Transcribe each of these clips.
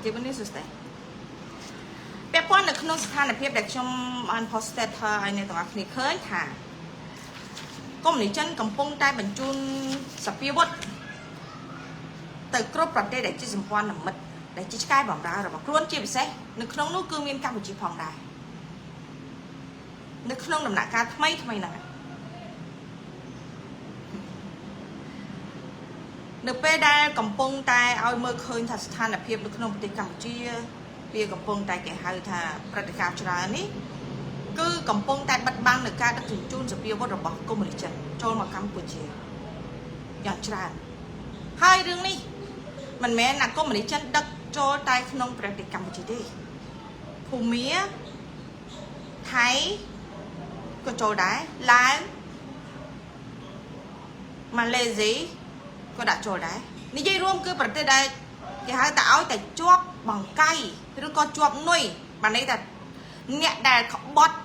ជាបនេះសួស្តីពាក់ព័ន្ធនៅក្នុងស្ថានភាពដែលខ្ញុំបាន posted ឲ្យអ្នកទាំងអស់គ្នាឃើញថាកុម្មុយនីចិនកំពុងតែបញ្ជូនសភាវុធទៅគ្រប់ប្រទេសដែលជាសម្ព័ន្ធមិត្តដែលជាឆ្កែបម្រើរបស់ខ្លួនជាពិសេសនៅក្នុងនោះគឺមានកម្ពុជាផងដែរនៅក្នុងដំណាក់កាលថ្មីហ្នឹងនៅពេលដែលកំពុងតែឲ្យមើលឃើញថាស្ថានភាពនៅក្នុងប្រទេសកម្ពុជាវាកំពុងតែគេហៅថាព្រឹត្តិការណ៍ច្រើននេះគឺកំពុងតែបិទបាំងនៅការដឹកជញ្ជូនសភាវុធរបស់កុម្មុយនីចិនចូលមកកម្ពុជាយ៉ាងច្រើនហើយរឿងនេះមិនមែនណាកុម្មុយនីចិនដឹកចូលតែក្នុងប្រទេសកម្ពុជាទេភូមាថៃក៏ចូលដែរឡាវម៉ាឡេស៊ីក៏ដាក់ចូលដែរនិយាយរួមគឺប្រទេសដែលគេហៅតែឲ្យតែជាប់បង្កៃឬក៏ជាប់នុយបានន័យថាអ្នកដែលក្បត់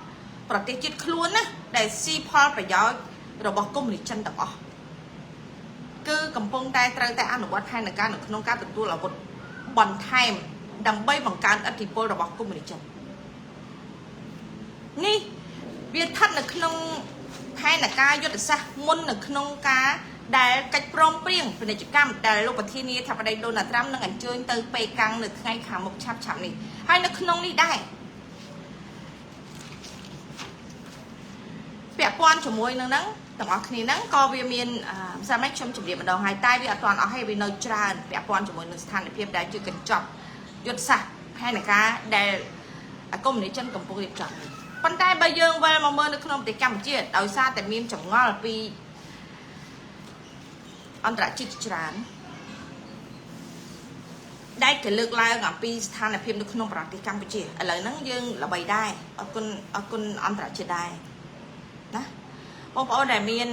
ប្រទេសជាតិខ្លួនណាដែលស៊ីផលប្រយោជន៍របស់កុម្មុយនីចិនទាំងអស់គឺកំពុងតែត្រូវតែអនុវត្តផែនការនៅក្នុងការទទួលអាវុធបន្ថែមដើម្បីបង្កើនឥទ្ធិពលរបស់កុម្មុយនីចិននេះវាស្ថិតនៅក្នុងផែនការយុទ្ធសាស្ត្រមុននៅក្នុងការដែលកិច្ចព្រមព្រៀងពាណិជ្ជកម្មដែលលោកប្រធានាធិបតីដូណាល់ត្រាំនឹងអញ្ជើញទៅប៉េកាំងនៅថ្ងៃខាងមុខឆាប់នេះហើយនៅក្នុងនេះដែរពាក់ព័ន្ធជាមួយនឹងហ្នឹងទាំងអស់គ្នាហ្នឹងក៏វាមានមិនសមខ្ញុំជម្រាបម្ដងហើយតែវាអត់ទាន់អស់ទេវានៅច្រើនពាក់ព័ន្ធជាមួយនឹងស្ថានភាពដែលជាកញ្ចប់យុទ្ធសាស្ត្រផែនការដែលកុម្មុយនីចិនកំពុងរៀបចំប៉ុន្តែបើយើងវិលមកមើលនៅក្នុងប្រទេសកម្ពុជាដោយសារតែមានចងល់ពីអន្តរជាតិច្រើនដែលគេលើកឡើងអំពីស្ថានភាពនៅក្នុងប្រទេសកម្ពុជាឥឡូវហ្នឹងយើងល្បីដែរអរគុណអន្តរជាតិដែរណាបងប្អូនដែលមាន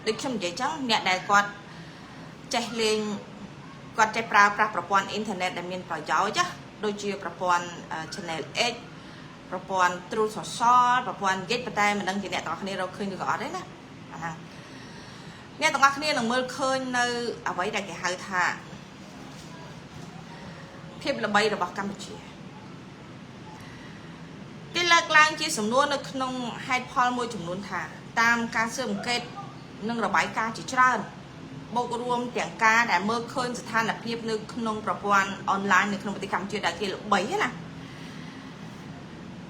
ដូចខ្ញុំនិយាយចឹងអ្នកដែលគាត់ចេះលេងគាត់ចេះប្រើប្រាស់ប្រព័ន្ធអ៊ីនធឺណិតដែលមានប្រយោជន៍ដូចជាប្រព័ន្ធ Channel X ប្រព័ន្ធ True Social ប្រព័ន្ធ Git ប៉ុន្តែមិនដឹងជាអ្នកទាំងអស់គ្នារកឃើញឬក៏អត់ទេណាហ្នឹងអ្នកទាំងអស់គ្នានឹងមើលឃើញនៅអ្វីដែលគេហៅថាភាពល្បីរបស់កម្ពុជាគេលើកឡើងជាសំណួរនៅក្នុងហេតុផលមួយចំនួនថាតាមការស៊ើបអង្កេតនិងរបាយការណ៍ជាច្រើនបូករួមទាំងការដែលមើលឃើញស្ថានភាពនៅក្នុងប្រព័ន្ធអនឡាញនៅក្នុងប្រទេសកម្ពុជាដែលគេល្បីណា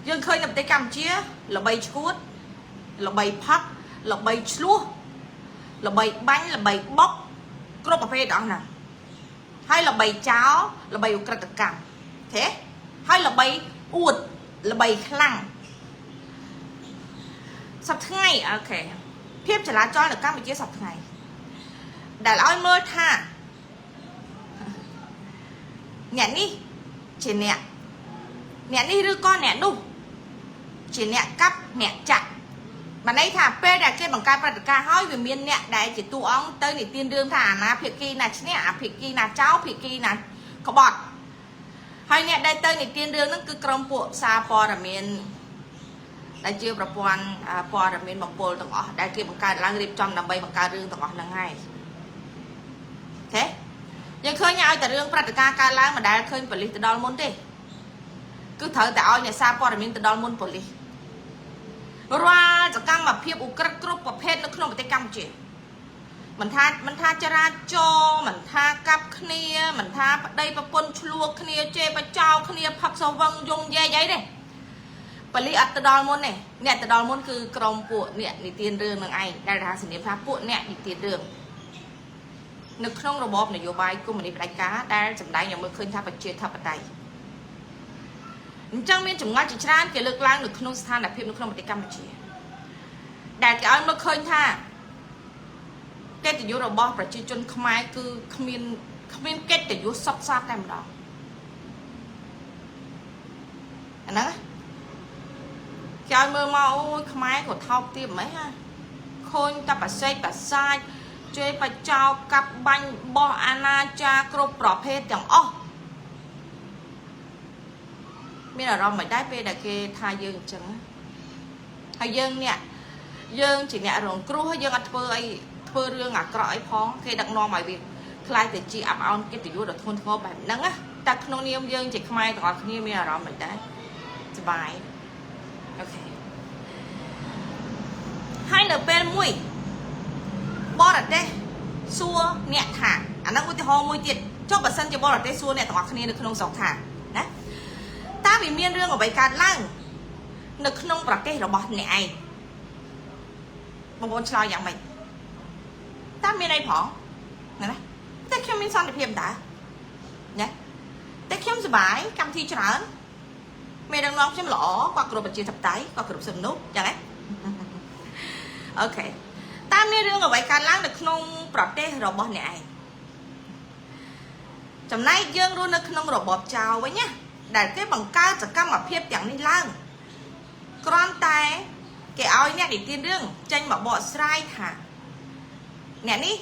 យើងឃើញនៅប្រទេសកម្ពុជាល្បីឈួតល្បីផឹកល្បីឆ្លោះល្បីបាញ់ល្បីបុកគ្រប់ប្រភេទអស់ណាហើយល្បីចោលល្បីឧក្រិដ្ឋកម្មទេហើយល្បីអួតល្បីខ្លាំងសប្តាហ៍ថ្ងៃអូខេភាពចលាចលនៅកម្ពុជាសប្តាហ៍ថ្ងៃដែលឲ្យមើលថាអ្នកនេះជាអ្នកនេះឬក៏អ្នកនោះជាអ្នកកាប់អ្នកចាក់បានន័យថាពេលដែលគេបង្កើតព្រឹត្តិការណ៍ហើយវាមានអ្នកដែលជាតួអង្គទៅនិទានរឿងថាអាណាភាគីណាឈ្នះអាភាគីណាចោលភាគីណាក្បត់ហើយអ្នកដែលទៅនិទានរឿងហ្នឹងគឺក្រុមពួកសារព័ត៌មានដែលជាប្រព័ន្ធព័ត៌មានបំពល់ទាំងអស់ដែលគេបង្កើតឡើងរៀបចំដើម្បីបង្កើតរឿងទាំងអស់ហ្នឹងហើយទេយើងឃើញឲ្យតែរឿងព្រឹត្តិការណ៍កើតឡើងមិនដែលឃើញប៉ូលីសទៅដល់មុនទេគឺត្រូវតែឲ្យអ្នកសារព័ត៌មានទៅដល់មុនប៉ូលីសរាល់សកម្មភាពឧក្រិដ្ឋគ្រប់ប្រភេទនៅក្នុងប្រទេសកម្ពុជាមិនថាចរាចរណ៍មិនថាកាប់គ្នាមិនថាប្តីប្រពន្ធឆ្លោះគ្នាជេរបចោលគ្នាផឹកសវឹងយំយែកអីទេប៉ូលីសអត់ទៅដល់មុនទេអ្នកទៅដល់មុនគឺក្រុមពួកអ្នកនិទានរឿងនឹងឯងដែលថាសញ្ញាថាពួកអ្នកនិទានរឿងនៅក្នុងរបបនយោបាយកុម្មុយនីផ្ដាច់ការដែលសម្ដែងឲ្យមើលឃើញថាប្រជាធិបតេយ្យអញ្ចឹងមានចម្ងល់ជាច្រើនគេលើកឡើងនៅក្នុងស្ថានភាពនៅក្នុងប្រទេសកម្ពុជាដែលគេឲ្យមើលឃើញថាកិត្តិយសរបស់ប្រជាជនខ្មែរគឺគ្មានកិត្តិយសសុខសាន្តតែម្ដងអាហ្នឹងគេឲ្យមើលមកអូយខ្មែរក៏ថោកទាបហ្មងណាឃើញតែប្រសេកប្រសាចជេរបចោលកាប់បាញ់បោះអាណាចារគ្រប់ប្រភេទទាំងអស់មានអារម្មណ៍មិនដែរពេលដែលគេថាយើងអញ្ចឹងហើយយើងជាអ្នករងគ្រោះហើយយើងអត់ធ្វើរឿងអាក្រក់អីផងគេដឹកនាំឲ្យវា ខ្លាយទៅជាអាប់អោនកិត្តិយសដ៏ធ្ងន់ធ្ងរបែបហ្នឹងណាតែក្នុងនាមយើងជាខ្មែរទាំងអស់គ្នាមានអារម្មណ៍មិនដែរសប្បាយអូខេហើយនៅពេលមួយបរទេសសួរអ្នកថាអាហ្នឹងឧទាហរណ៍មួយទៀតចុះបើសិនជាបរទេសសួរអ្នកទាំងអស់គ្នានៅក្នុងស្រុកថាណាតើវាមានរឿងអ្វីកើតឡើងនៅក្នុងប្រទេសរបស់អ្នកឯងបងប្អូនឆ្លើយយ៉ាងម៉េចតើមានអីផងណាតែខ្ញុំមានសន្តិភាពតាណាតែខ្ញុំសប្បាយកម្មវិធីច្រើនមេដឹកនាំខ្ញុំល្អគាត់គ្រប់ប្រជាធិបតេយ្យគាត់គ្រប់សិទ្ធិមនុស្សចឹងហ៎អូខេតើមានរឿងអ្វីកើតឡើងនៅក្នុងប្រទេសរបស់អ្នកឯងចំណែកយើងរស់នៅក្នុងរបបចៅវិញណាដែលគេបង្កើតសកម្មភាពទាំងនេះឡើងគ្រាន់តែគេឲ្យអ្នកនិទានរឿងចេញមកបកស្រាយថាអ្នកនេះ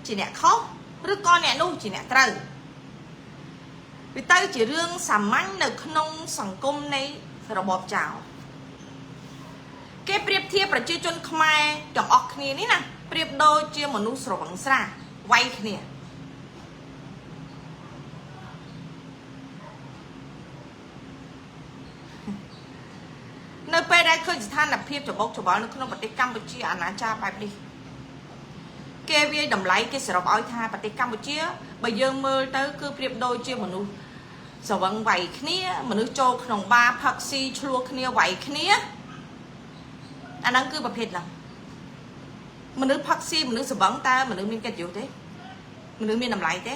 ជាអ្នកខុសឬក៏អ្នកនោះជាអ្នកត្រូវវាទៅជារឿងសាមញ្ញនៅក្នុងសង្គមនៃរបបចៅគេប្រៀបធៀបប្រជាជនខ្មែរទាំងអស់គ្នានេះណាប្រៀបដូចជាមនុស្សស្រវឹងស្រាវាយគ្នានៅពេលដែលឃើញស្ថានភាពច្បុកច្បល់នៅក្នុងប្រទេសកម្ពុជាអាណាចារបែបនេះគេវាយតម្លៃគេសរុបឲ្យថាប្រទេសកម្ពុជាបើយើងមើលទៅគឺប្រៀបដូចជាមនុស្សស្រវឹងវាយគ្នាមនុស្សចូលក្នុងបារផឹកស៊ីឆ្លោះគ្នាវាយគ្នាអាហ្នឹងគឺប្រភេទហ្នឹងមនុស្សផឹកស៊ីមនុស្សស្រវឹងតើមនុស្សមានកិត្តិយសទេមនុស្សមានតម្លៃទេ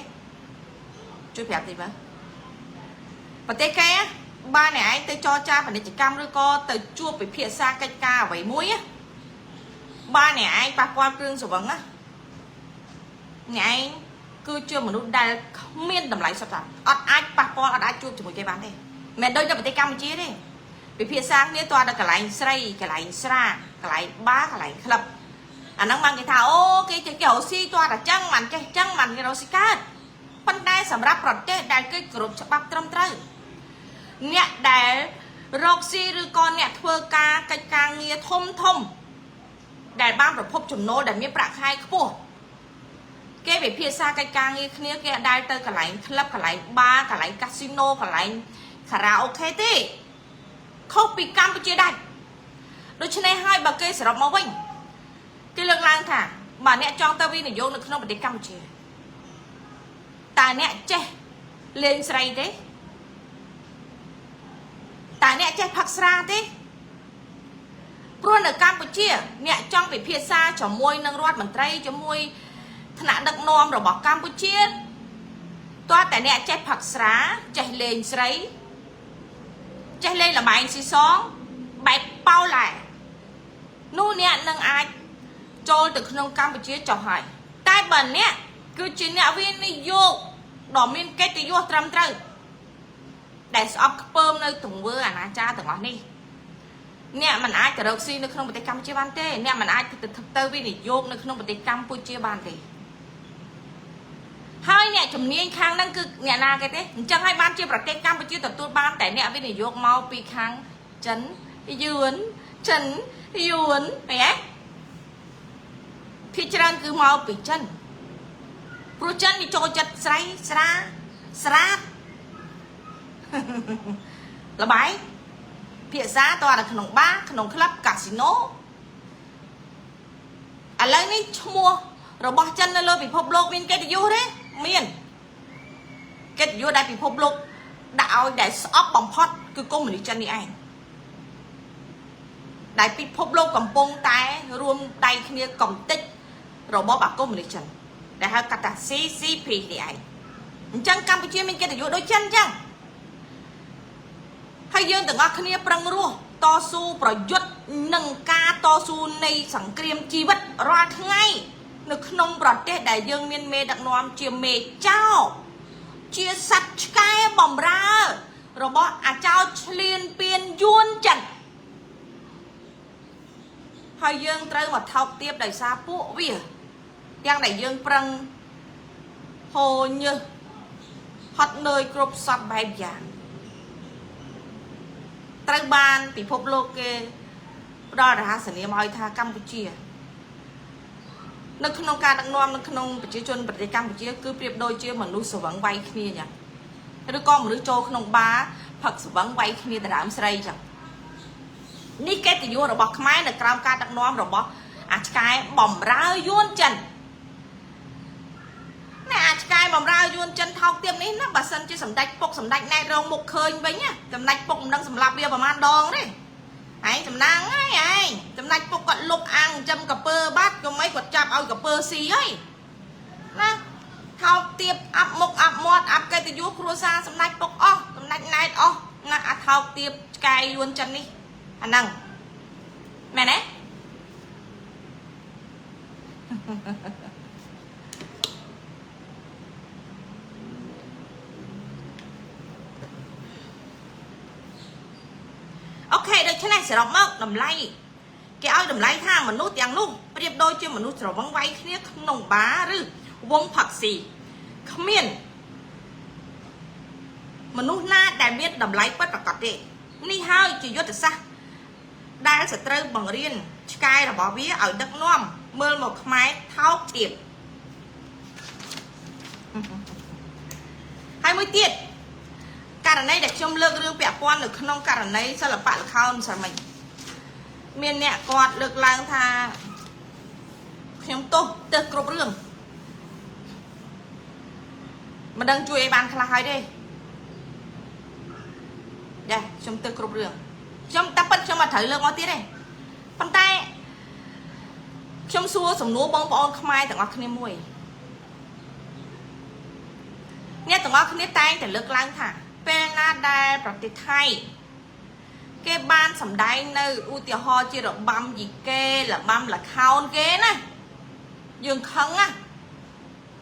ជួយប្រាប់តិចមើលប្រទេសគេបានអ្នកឯងទៅចរចាពាណិជ្ជកម្មឬក៏ទៅជួបពិភាក្សាកិច្ចការអ្វីមួយបានអ្នកឯងប៉ះពាល់គ្រឿងស្រវឹងណាអ្នកឯងគឺជាមនុស្សដែលគ្មានតម្លៃសុទ្ធតែអត់អាចប៉ះពាល់អត់អាចជួបជាមួយគេបានទេមិនដូចនៅប្រទេសកម្ពុជាទេពិភាក្សាគ្នាតើដល់កន្លែងស្រីកន្លែងស្រាកន្លែងបារកន្លែងក្លឹបអាហ្នឹងបានគេថាអូគេចេះគេរកស៊ីតើតែចឹងមិនចេះចឹងមិនគេរកស៊ីកើតប៉ុន្តែសម្រាប់ប្រទេសដែលគេគោរពច្បាប់ត្រឹមត្រូវអ្នកដែលរកស៊ីឬក៏អ្នកធ្វើការកិច្ចការងារធំធំដែលបានប្រភពចំណូលដែលមានប្រាក់ខែខ្ពស់គេវិភាសាកិច្ចការងារគ្នាគេដែលទៅកន្លែងក្លឹបកន្លែងបារកន្លែងកាស៊ីណូកន្លែងខារ៉ាអូខេទេខុសពីកម្ពុជាដែរដូច្នេះហើយបើគេសរុបមកវិញគេលើកឡើងថាបើអ្នកចង់ទៅវិនិយោគនៅក្នុងប្រទេសកម្ពុជាតើអ្នកចេះលេងស្រីទេតើអ្នកចេះផឹកស្រាទេព្រោះនៅកម្ពុជាអ្នកចង់ពិភាក្សាជាមួយនឹងរដ្ឋមន្ត្រីជាមួយថ្នាក់ដឹកនាំរបស់កម្ពុជាតើតែអ្នកចេះផឹកស្រាចេះលេងស្រីចេះលេងល្បែងស៊ីសងបែបប៉ោឡែនោះអ្នកនឹងអាចចូលទៅក្នុងកម្ពុជាចុះហើយតែបើអ្នកគឺជាអ្នកវិនិយោគដ៏មានកិត្តិយសត្រឹមត្រូវដែលស្អប់ខ្ពើមនៅទង្វើអាណាចារទាំងអស់នេះអ្នកមិនអាចទៅរកស៊ីនៅក្នុងប្រទេសកម្ពុជាបានទេអ្នកមិនអាចទៅវិនិយោគនៅក្នុងប្រទេសកម្ពុជាបានទេហើយអ្នកជំនាញខាងហ្នឹងគឺអ្នកណាគេទេអញ្ចឹងហើយបានជាប្រទេសកម្ពុជាទទួលបានតែអ្នកវិនិយោគមកពីខាងចិនយួនចិនយួនអីហ៎ភាគច្រើនគឺមកពីចិនព្រោះចិនវាចូលចិត្តស្រីស្រាស្រាល្បែងភាសាតើនៅក្នុងបារក្នុងក្លឹបកាស៊ីណូឥឡូវនេះឈ្មោះរបស់ចិននៅលើពិភពលោកមានកិត្តិយសទេមានកិត្តិយសដែលពិភពលោកដាក់ឲ្យដែលស្អប់បំផុតគឺកុម្មុយនីសចិននេះឯងដែលពិភពលោកកំពុងតែរួមដៃគ្នាកំទេចរបបអាកុម្មុយនីសចិនដែលហៅកាត់ថា CCP នេះឯងអញ្ចឹងកម្ពុជាមានកិត្តិយសដូចចិនអញ្ចឹងហើយយើងទាំងអស់គ្នាប្រឹងរស់តស៊ូប្រយុទ្ធនឹងការតស៊ូនៃសង្គ្រាមជីវិតរាល់ថ្ងៃនៅក្នុងប្រទេសដែលយើងមានមេដឹកនាំជាមេចៅជាសត្វឆ្កែបំរើរបស់អាចោរឆ្លៀនពៀនយួនចិនហើយយើងត្រូវមកថោកទាបដោយសារពួកវាទាំងដែលយើងប្រឹងហូរញើសហត់នឿយគ្រប់សពបែបយ៉ាងត្រូវបានពិភពលោកគេផ្ដល់រហស្សនាមឲ្យថាកម្ពុជា នៅក្នុងការដឹកនាំនៅក្នុងប្រជាជនប្រទេសកម្ពុជាគឺប្រៀបដូចជាមនុស្សស្វឹងវាយគ្នាចឹងឬក៏មនុស្សចូលក្នុងបារផឹកស្វឹងវាយគ្នាដដើមស្រីចឹងនេះកិត្តិយសរបស់ខ្មែរនៅក្រោមការដឹកនាំរបស់អាឆ្កែបំរើយួនចិនណែអាឆ្កែបំរើយួនចិនថោកទាបនេះណាបើសិនជាសម្ដេចពុកសម្ដេចណែតរងមុខឃើញវិញណាសម្ដេចពុកមិនដឹងសម្លាប់វាប្រហែលដងទេឯងចំណាំងហើយឯងសម្ដេចពុកគាត់លុកអាំងចំកពើបាត់ក៏មិនគាត់ចាប់ឲ្យកពើស៊ីហើយណាថោកទាបអាប់មុខអាប់មាត់អាប់កិត្តិយសគ្រួសារសម្ដេចពុកអស់សម្ដេចណែតអស់ណាអាថោកទាបឆ្កែយួនចិននេះអាហ្នឹងមែនទេអូខេដូច្នេះសរុបមកតម្លៃគេឲ្យតម្លៃថាមនុស្សទាំងនោះប្រៀបដូចជាមនុស្សស្រវឹងវាយគ្នាក្នុងបារឬវងផឹកស៊ីគ្មានមនុស្សណាដែលមានតម្លៃពិតប្រាកដទេនេះហើយជាយុទ្ធសាស្ត្រដែលសត្រូវបង្រៀនឆ្កែរបស់វាឲ្យដឹកនាំមើលមកខ្មែរថោកទៀតហើយមួយទៀតករណីដែលខ្ញុំលើករឿងពាក់ព័ន្ធនៅក្នុងករណីសិល្បៈល្ខោនស្រមិញមានអ្នកគាត់លើកឡើងថាខ្ញុំទោសគ្រប់រឿងមិនដឹងជួយឲ្យបានខ្លះហើយទេចាខ្ញុំទោសគ្រប់រឿងខ្ញុំតែពិតខ្ញុំអត់ត្រូវលើកមកទៀតទេប៉ុន្តែខ្ញុំសួរសំណួរបងប្អូនខ្មែរទាំងអស់គ្នាមួយអ្នកទាំងអស់គ្នាតែងតែលើកឡើងថាពេលណាដែលប្រទេសថៃគេបានសម្ដែងនៅឧទាហរណ៍ជារបាំយីកេរបាំល្ខោនគេណាយើងខឹងណា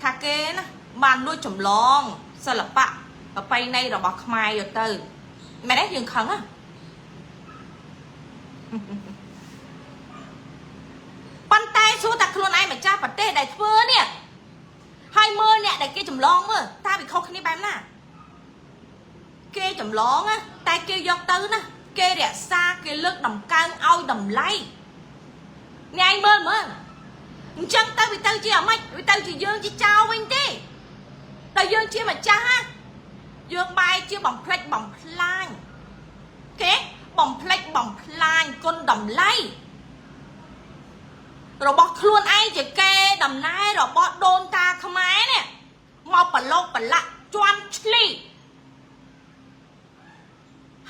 ថាគេណាបានលួចចម្លងសិល្បៈប្រពៃណីរបស់ខ្មែរយកទៅមែនទេយើងខឹងណាប៉ុន្តែសួរតែខ្លួនឯងម្ចាស់ប្រទេសដែលធ្វើនេះហើយមើលអ្នកដែលគេចម្លងមើលតើវាខុសគ្នាបែបណាគេចម្លងតែគេយកទៅណាគេរក្សាគេលើកតម្កើងឲ្យតម្លៃញ៉ៃមើលអញ្ចឹងទៅវាទៅជាអាម៉េចវាទៅជាយើងជាចៅវិញទេតែយើងជាម្ចាស់យើងបែរជាបំផ្លិចបំផ្លាញគេបំផ្លិចបំផ្លាញគុណតម្លៃរបស់ខ្លួនឯងជាគេដំណើររបស់ដូនតាខ្មែរនេះមកប្រឡូកប្រឡាក់ជន់ឆ្លី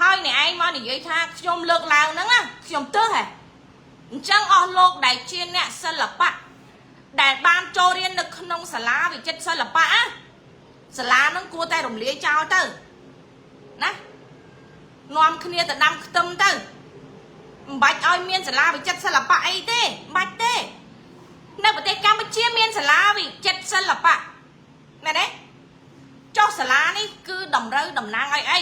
ហើយអ្នកឯងមកនិយាយថាខ្ញុំលើកឡើងហ្នឹងណាខ្ញុំទើសហ៎អញ្ចឹងអស់លោកដែលជាអ្នកសិល្បៈដែលបានចូលរៀននៅក្នុងសាលាវិចិត្រសិល្បៈសាលាហ្នឹងគួរតែរំលាយចោលទៅណានាំគ្នាទៅដាំខ្ទឹមទៅមិនបាច់ឲ្យមានសាលាវិចិត្រសិល្បៈអីទេមិនបាច់ទេនៅប្រទេសកម្ពុជាមានសាលាវិចិត្រសិល្បៈមែនទេចុះសាលានេះគឺតម្រូវតំណាងឲ្យអី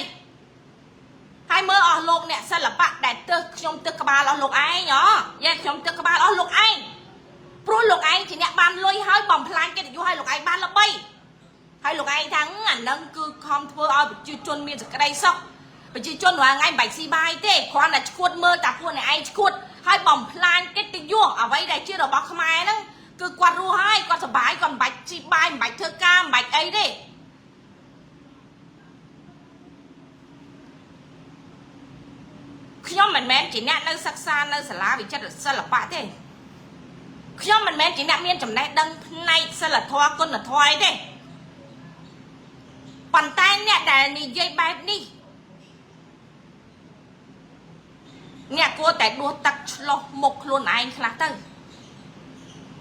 ហើយមើលអស់លោកអ្នកសិល្បៈដែលទើសខ្ញុំទើសក្បាលអស់លោកឯងយ៉ាខ្ញុំទើសក្បាលអស់លោកឯងព្រោះលោកឯងជាអ្នកបានលុយហើយបំផ្លាញកិត្តិយសឲ្យលោកឯងបានល្បីហើយលោកឯងថាអាហ្នឹងគឺខំធ្វើឲ្យប្រជាជនមានសេចក្តីសុខប្រជាជនរាល់ថ្ងៃមិនបាច់ស៊ីបាយទេគ្រាន់តែឈួតមើលតែពួកអ្នកឯងឈួតហើយបំផ្លាញកិត្តិយសអ្វីដែលជារបស់ខ្មែរហ្នឹងគឺគាត់រស់ហើយគាត់សុបាយគាត់មិនបាច់ស៊ីបាយមិនបាច់ធ្វើការមិនបាច់អីទេខ្ញុំមិនមែនជាអ្នកនៅសិក្សានៅសាលាវិចិត្រសិល្បៈទេខ្ញុំមិនមែនជាអ្នកមានចំណេះដឹងផ្នែកសិលធម៌គុណធម៌អីទេប៉ុន្តែអ្នកដែលនិយាយបែបនេះអ្នកគួរតែដួសទឹកឆ្លោះមុខខ្លួនឯងខ្លះទៅ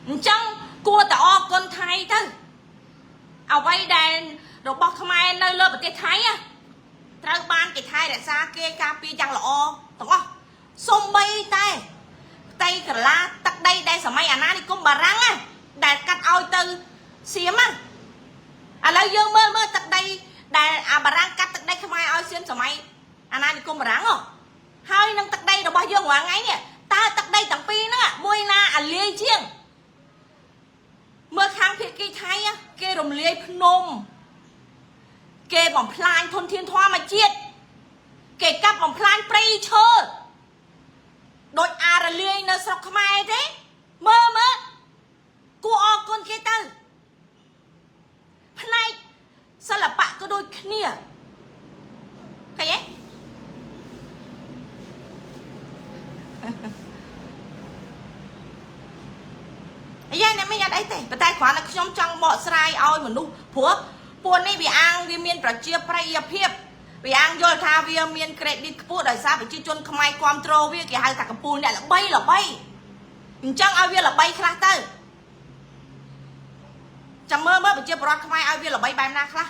អញ្ចឹងគួរតែអរគុណថៃទៅអ្វីដែលរបស់ខ្មែរនៅលើប្រទេសថៃត្រូវបានគេថែរក្សាគេការពារយ៉ាងល្អទាំងអស់សូម្បីតែផ្ទៃក្រឡាទឹកដីដែលសម័យអាណានិគមបារាំងដែលកាត់ឲ្យទៅសៀមឥឡូវយើងមើលទឹកដីដែលអាបារាំងកាត់ទឹកដីខ្មែរឲ្យសៀមសម័យអាណានិគមបារាំងហើយនឹងទឹកដីរបស់យើងរាល់ថ្ងៃនេះតើទឹកដីទាំងពីរហ្នឹងមួយណាអាលាយជាងមើលខាងភាគីថៃគេរំលាយភ្នំគេបំផ្លាញធនធានធម្មជាតិគេកាប់បំផ្លាញព្រៃឈើដូចអារលាយនៅស្រុកខ្មែរទេមើលគួរអ នគេទៅផ្នែកសិល្បៈក៏ដូចគ្នាឃើញទេអាយ៉ាអ្នកមិនអត់អីទេប៉ុន្តែគ្រាន់តែខ្ញុំចង់បកស្រាយឲ្យមនុស្សព្រោះពួកនេះវាអាងវាមានប្រជាប្រិយភាពវាអាងយល់ថាវាមាន credit ខ្ពស់ដោយសារប្រជាជនខ្មែរគ្រប់គ្រងវាគេហៅថាកំពូលអ្នកល្បីអញ្ចឹងឲ្យវាល្បីខ្លះទៅចាំមើលប្រជាពលរដ្ឋខ្មែរឲ្យវាល្បីបែបណាខ្លះ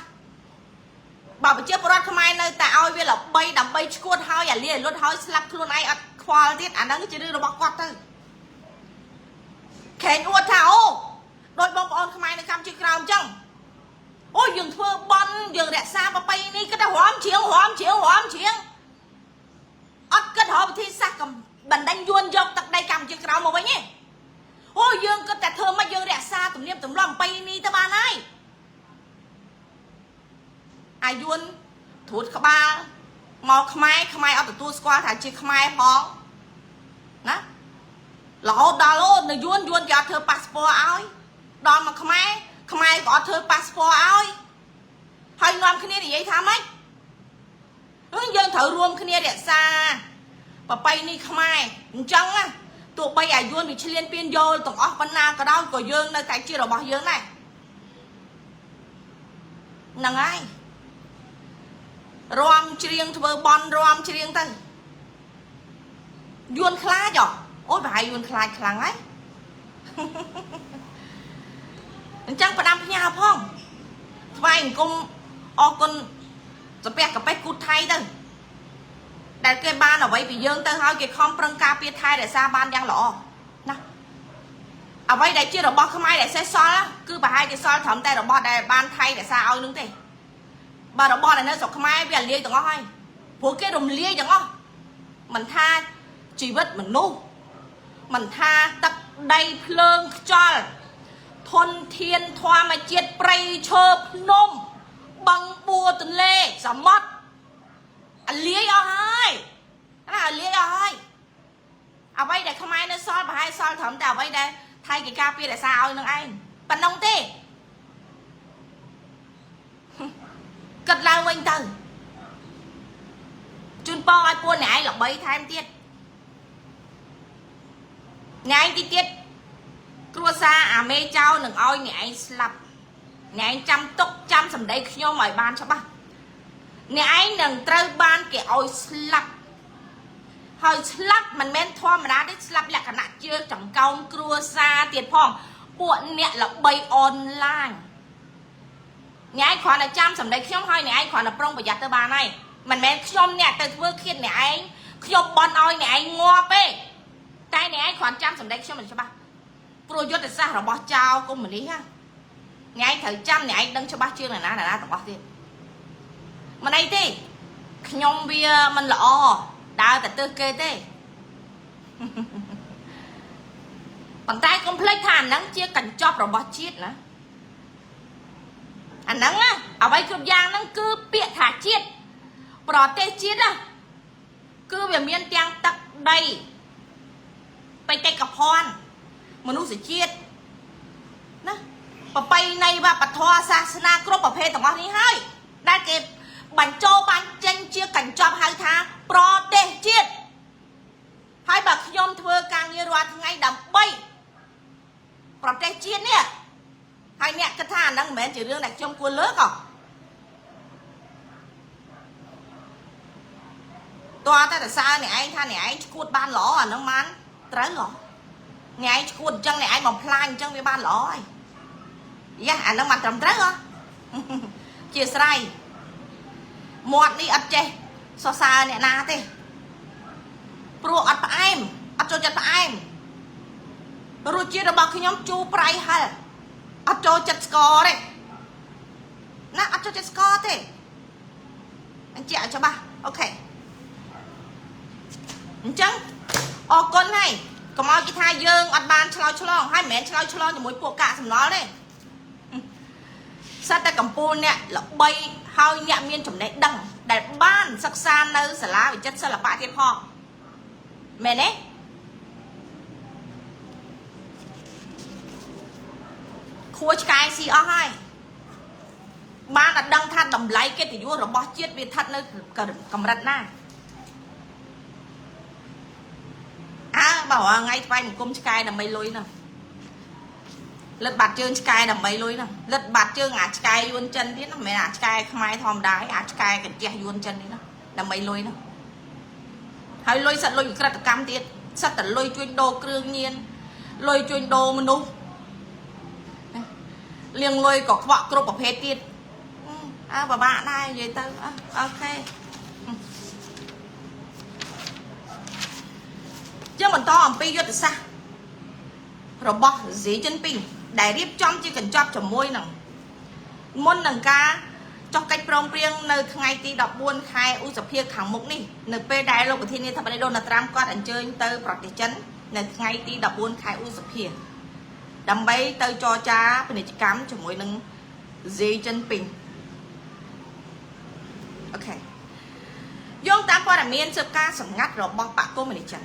បើប្រជាពលរដ្ឋខ្មែរនៅតែឲ្យវាល្បីដើម្បីឈួតហើយអាលាលុតហើយស្លាប់ខ្លួនឯងអត់ខ្វល់ទៀតអាហ្នឹងជារឿងរបស់គាត់ទៅខេងអួតថាអូដោយបងប្អូនខ្មែរនៅកម្ពុជាក្រោមអញ្ចឹងអូយើងធ្វើបន់យើងរក្សាប្រពៃនេះគិតតែរំជាងអត់គិតរកវិធីសាស្ត្របណ្ដាញយួនយកទឹកដីកម្ពុជាក្រោមមកវិញទេអូយើងគិតតែធ្វើមកយើងរក្សាទំនៀមទម្លាប់ប្រពៃនេះទៅបានហើយអាយួនត្រួតក្បាលមកខ្មែរអត់ទទួលស្គាល់ថាជាខ្មែរផងណារហូតដល់អូនៅយួនគេអត់ធ្វើប៉ាសពតឲ្យដល់មកខ្មែរក៏អត់ធ្វើប៉ាសពតឲ្យហើយនាំគ្នានិយាយថាម៉េចយើងត្រូវរួមគ្នារក្សាប្រពៃនេះខ្មែរអញ្ចឹងណាទោះបីអាយួនវាឈ្លានពានយល់ទាំងអស់ប៉ុណ្ណាក៏ដោយក៏យើងនៅតែជារបស់យើងដែរហ្នឹងហើយរាំច្រៀងធ្វើបន់រាំច្រៀងទៅយួនខ្លាចអូយប្រហែលយួនខ្លាចខ្លាំងហើយអញ្ចឹងផ្ដាំផ្ញើផងថ្វាយអង្គមអរគុណសាពះកាប៉េះគូថៃទៅដែលគេបានអ្វីពីយើងទៅហើយគេខំប្រឹងការពារថែរក្សាបានយ៉ាងល្អណាអ្វីដែលជារបស់ខ្មែរដែលសេះសល់គឺប្រហែលជាសល់ត្រឹមតែរបស់ដែលបានថៃរក្សាឲ្យនឹងទេបើរបស់ដែលនៅស្រុកខ្មែរវាលាយទាំងអស់ហើយព្រោះគេរំលាយទាំងអស់មិនថាជីវិតមនុស្សមិនថាទឹកដីភ្លើងខ្យល់ធនធានធម្មជាតិព្រៃឈើភ្នំបឹងបួទន្លេសមុទ្រអាលាយអស់ហើយណាអាលាយអស់ហើយអ្វីដែលខ្មែរនៅសល់ប្រហែលសល់ត្រឹមតែអ្វីដែលថៃគេការពាររក្សាឲ្យនឹងឯងប៉ុណ្ណឹងទេគិតឡើងវិញទៅជូនពរឲ្យពួកអ្នកឯងល្បីថែមទៀតអ្នកឯងទៀតគ្រួសារអាមេចៅនឹងឲ្យអ្នកឯងស្លាប់អ្នកឯងចាំទុកចាំសម្ដីខ្ញុំឲ្យបានច្បាស់អ្នកឯងនឹងត្រូវបានគេឲ្យស្លាប់ហើយស្លាប់មិនមែនធម្មតាទេស្លាប់លក្ខណៈជើងចង្កោមគ្រួសារទៀតផងពួកអ្នកល្បីអនឡាញអ្នកឯងគ្រាន់តែចាំសម្ដីខ្ញុំហើយអ្នកឯងគ្រាន់តែប្រុងប្រយ័ត្នទៅបានហើយមិនមែនខ្ញុំអ្នកទៅធ្វើឃាតអ្នកឯងខ្ញុំបន់ឲ្យអ្នកឯងងាប់ទេតែអ្នកឯងគ្រាន់ចាំសម្ដីខ្ញុំមិនច្បាស់ព្រោះយុទ្ធសាស្ត្ររបស់ចៅកុម្មុយនីសអ្នកឯងត្រូវចាំអ្នកឯងដឹងច្បាស់ជាងណាទាំងអស់ទៀតមិនអីទេខ្ញុំវាមិនល្អដើរតែទើសគេទេប៉ុន្តែកុំភ្លេចថាអាហ្នឹងជាកញ្ចប់របស់ជាតិណាអាហ្នឹងអ្វីគ្រប់យ៉ាងហ្នឹងគឺពាក្យថាជាតិប្រទេសជាតិណាគឺវាមានទាំងទឹកដីបេតិកភណ្ឌមនុស្សជាតិណាប្រពៃណីវប្បធម៌សាសនាគ្រប់ប្រភេទទាំងអស់នេះហើយដែលគេបញ្ចូលបានចេញជាកញ្ចប់ហៅថាប្រទេសជាតិហើយបើខ្ញុំធ្វើការងាររាល់ថ្ងៃដើម្បីប្រទេសជាតិនេះហើយអ្នកគិតថាអាហ្នឹងមិនមែនជារឿងដែលខ្ញុំគួរលើកតើតែសើអ្នកឯងថាអ្នកឯងឈួតបានល្អអាហ្នឹងបានត្រូវហ៎អ្នកឯងឈួតអញ្ចឹងអ្នកឯងបំផ្លាញអញ្ចឹងវាបានល្អហើយយ៉ាអាហ្នឹងបានត្រឹមត្រូវហ៎ជាស្រ័យមាត់នេះអត់ចេះសរសើរអ្នកណាទេព្រោះអត់ផ្អែមអត់ចូលចិត្តផ្អែមរសជាតិរបស់ខ្ញុំជូរប្រៃហឹរអត់ចូលចិត្តស្ករទេណាអត់ចូលចិត្តស្ករទេអញ្ចឹងឲ្យច្បាស់អូខេអញ្ចឹងអរគុណហើយកុំឲ្យគេថាយើងអត់បានឆ្លើយឆ្លងហើយមិនមែនឆ្លើយឆ្លងជាមួយពួកកាកសំណល់ទេសិតតែកំពូលអ្នកល្បីហើយអ្នកមានចំណេះដឹងដែលបានសិក្សានៅសាលាវិចិត្រសិល្បៈទៀតផងមែនទេ ខួរឆ្កែស៊ីអស់ហើយបានតែដឹងថាតម្លៃកិត្តិយសរបស់ជាតិវាស្ថិតនៅកម្រិតណាបើថ្ងៃថ្វាយបង្គំឆ្កែដើម្បីលុយនោះលិតបាត់ជើងឆ្កែដើម្បីលុយនោះលិតបាត់ជើងអាឆ្កែយួនចិនទៀតណាមិនមែនអាឆ្កែខ្មែរធម្មតាឯអាឆ្កែកញ្ជះយួនចិននេះណាដើម្បីលុយនោះហើយលុយសិតលុយវិក្រិតកម្មទៀតសិតតែលុយជួញដូរគ្រឿងញៀនលុយជួញដូរមនុស្សលៀងលុយក៏ខ្វក់គ្រប់ប្រភេទទៀតបបាក់ដែរនិយាយទៅអូខេយើងបន្តអំពីយុទ្ធសាស្ត្ររបស់ស៊ីចិនពីងដែលរៀបចំជាកញ្ចប់ជាមួយនឹងមុននឹងការចុះកិច្ចព្រមព្រៀងនៅថ្ងៃទី14ខែឧសភាខាងមុខនេះនៅពេលដែលលោកប្រធានាធិបតីដូណាល់ត្រាំគាត់អញ្ជើញទៅប្រទេសចិននៅថ្ងៃទី14ខែឧសភាដើម្បីទៅចរចាពាណិជ្ជកម្មជាមួយនឹងស៊ីចិនពីងអូខេយោងតាមព័ត៌មានស៊ើបការសម្ងាត់របស់បកកុម្មុយនីសចិន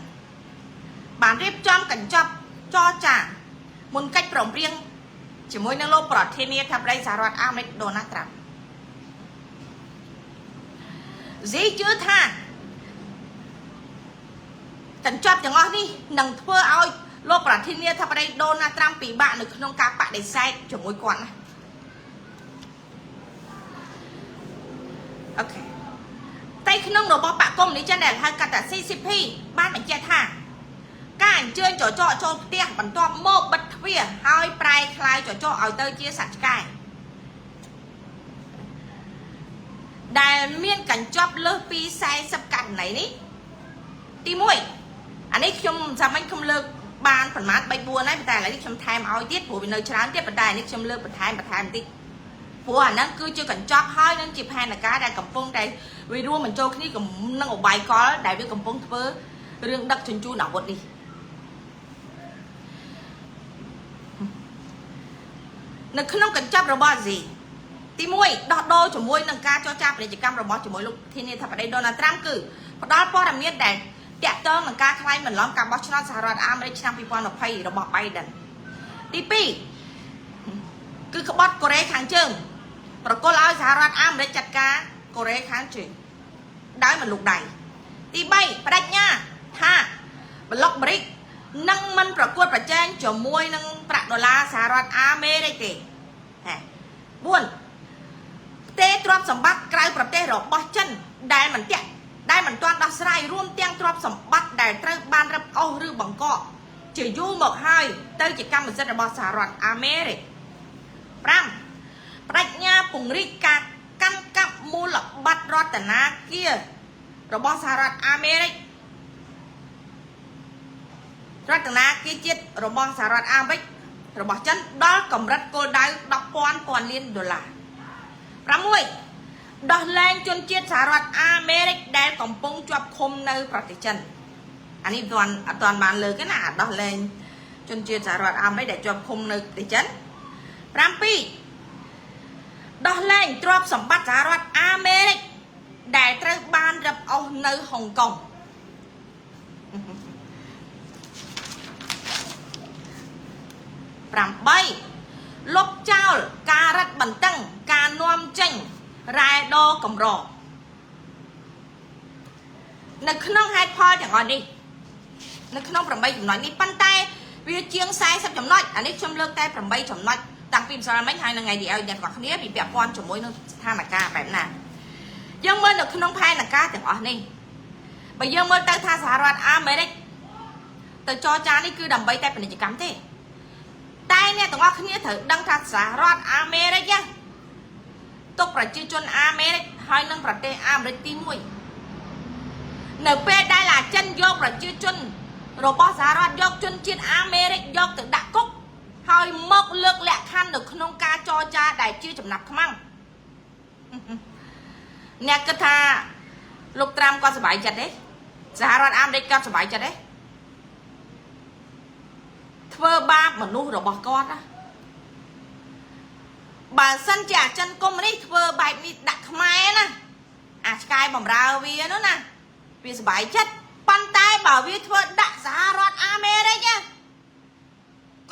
បានរៀបចំកញ្ចប់ចរចាមុនកិច្ចព្រមព្រៀងជាមួយនឹងលោកប្រធានាធិបតីសហរដ្ឋអាមេរិកដូណាល់ត្រាំស៊ីជឿថាកញ្ចប់ទាំងអស់នេះនឹងធ្វើឲ្យលោកប្រធានាធិបតីដូណាល់ត្រាំពិបាកនៅក្នុងការបដិសេធជាមួយគាត់ណាអូខេតែក្នុងរបស់បកកុម្មុយនីសចិនដែលហៅកាត់ថា CCP បានបញ្ជាក់ថាការអញ្ជើញចចកចូលផ្ទះបន្ទាប់មកបិទទ្វារហើយប្រែคล้ายចចកឲ្យទៅជាសត្វឆ្កែដែលមានកញ្ចប់លើសពី40ករណីនេះទី1អានេះខ្ញុំសាមញ្ញខ្ញុំលើកបានប្រមាណ 3-4 ហើយតែឥឡូវនេះខ្ញុំថែមឲ្យទៀតព្រោះវានៅច្រើនទៀតប៉ុន្តែនេះខ្ញុំលើកបន្ថែមបន្តិចព្រោះអាហ្នឹងគឺជាកញ្ចប់ហើយនឹងជាផែនការដែលកំពុងតែវារួមបញ្ចូលគ្នានឹងអបាយកលដែលវាកំពុងធ្វើរឿងដឹកជញ្ជូនអាវុធនេះនៅក្នុងកញ្ចប់របស់ស៊ីទី1ដោះដូរជាមួយនឹងការចរចាពាណិជ្ជកម្មរបស់ជាមួយលោកធានាធិបតីដូណាល់ត្រាំគឺផ្ដល់ព័ត៌មានដែលតាក់ទងនឹងការខ្លែងបន្លំការបោះឆ្នោតសហរដ្ឋអាមេរិកឆ្នាំ2020របស់ Biden ទី2គឺក្បត់កូរ៉េខាងជើងប្រគល់ឲ្យសហរដ្ឋអាមេរិកចាត់ការកូរ៉េខាងជើងដោយមិនលូកដៃទី3បដិញ្ញាថាប្លុកបរិកនឹងមិនប្រកួតប្រជែងជាមួយនឹងប្រាក់ដុល្លារសហរដ្ឋអាមេរិកទេ4ផ្ទេរទ្រព្យសម្បត្តិក្រៅប្រទេសរបស់ចិនដែលមិនទាន់ដោះស្រាយរួមទាំងទ្រព្យសម្បត្តិដែលត្រូវបានរឹបអូសឬបង្កកជាយូរមកហើយទៅជាកម្មសិទ្ធិរបស់សហរដ្ឋអាមេរិក5បដិញ្ញាពង្រីកការកាន់កាប់មូលបត្ររដ្ឋាភិបាលរបស់សហរដ្ឋអាមេរិករដ្ឋាភិបាលជាតិរបស់សហរដ្ឋអាមេរិករបស់ចិនដល់កម្រិតគោលដៅ 10,000 លានដុល្លារ6ដោះលែងជនជាតិសហរដ្ឋអាមេរិកដែលកំពុងជាប់ឃុំនៅប្រទេសចិនអានេះអត់ទាន់បានលើកទេណាដោះលែងជនជាតិសហរដ្ឋអាមេរិកដែលជាប់ឃុំនៅប្រទេសចិន7ដោះលែងទ្រព្យសម្បត្តិសហរដ្ឋអាមេរិកដែលត្រូវបានរឹបអូសនៅហុងកុង8លុបចោលការរឹតបន្តឹងការនាំចេញរ៉ែដកម្រនៅក្នុងហេតុផលទាំងអស់នេះនៅក្នុង8ចំណុចនេះប៉ុន្តែវាជាង40ចំណុចអានេះខ្ញុំលើកតែ8ចំណុចតាំងពីម្សិលមិញហើយនៅថ្ងៃនេះឲ្យអ្នកទាំងអស់គ្នាពីពាក់ព័ន្ធជាមួយនឹងស្ថានភាពបែបណាយើងមើលនៅក្នុងផែនការទាំងអស់នេះបើយើងមើលទៅថាសហរដ្ឋអាមេរិកទៅចរចានេះគឺដើម្បីតែពាណិជ្ជកម្មទេតែអ្នកទាំងអស់គ្នាត្រូវដឹងថាសហរដ្ឋអាមេរិកទុកប្រជាជនអាមេរិកហើយនឹងប្រទេសអាមេរិកទី1នៅពេលដែលអាចិនយកប្រជាជនរបស់សហរដ្ឋយកជនជាតិអាមេរិកយកទៅដាក់គុកហើយមកលើកលក្ខខណ្ឌនៅក្នុងការចរចាដែលជាចំណាប់ខ្មាំងអ្នកគិតថាលោកត្រាំគាត់សប្បាយចិត្តទេសហរដ្ឋអាមេរិកគាត់សប្បាយចិត្តទេធ្វើបាបមនុស្សរបស់គាត់ណាបើសិនជាអាចិនកុម្មុយនីសធ្វើបែបនេះដាក់ខ្មែរណាអាឆ្កែបំរើវានោះណាវាសប្បាយចិត្តប៉ុន្តែបើវាធ្វើដាក់សហរដ្ឋអាមេរិក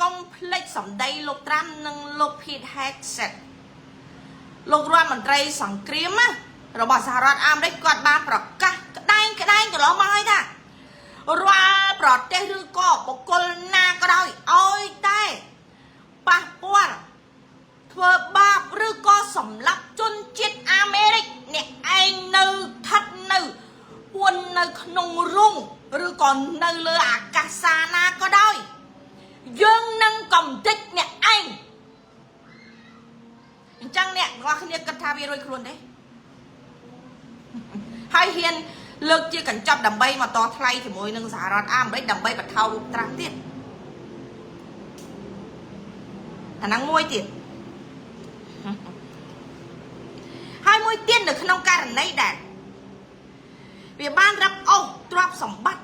ក complex សំដីលោកត្រាំនិងលោក Pete Hegseth លោករដ្ឋមន្ត្រីសង្គ្រាមរបស់សហរដ្ឋអាមេរិកគាត់បានប្រកាសក្តែងកន្លងមកហើយថារាល់ប្រទេសឬក៏បុគ្គលណាក៏ដោយឲ្យតែប៉ះពាល់ធ្វើបាបឬក៏សម្លាប់ជនជាតិអាមេរិកអ្នកឯងនៅស្ថិតនៅពួននៅក្នុងរុងឬក៏នៅលើអាកាសាណាក៏ដោយយើងនឹងកំទេចអ្នកឯងអញ្ចឹងអ្នកទាំងអស់គ្នាគិតថាវារួចខ្លួនទេហើយហ៊ានលើកជាកញ្ចប់ដើម្បីមកតថ្លៃជាមួយនឹងសហរដ្ឋអាមេរិកដើម្បីបន្ថោត្រាំទៀតអាហ្នឹងមួយទៀតហើយមួយទៀតនៅក្នុងករណីដែលវាបានរឹបអូសទ្រព្យសម្បត្តិ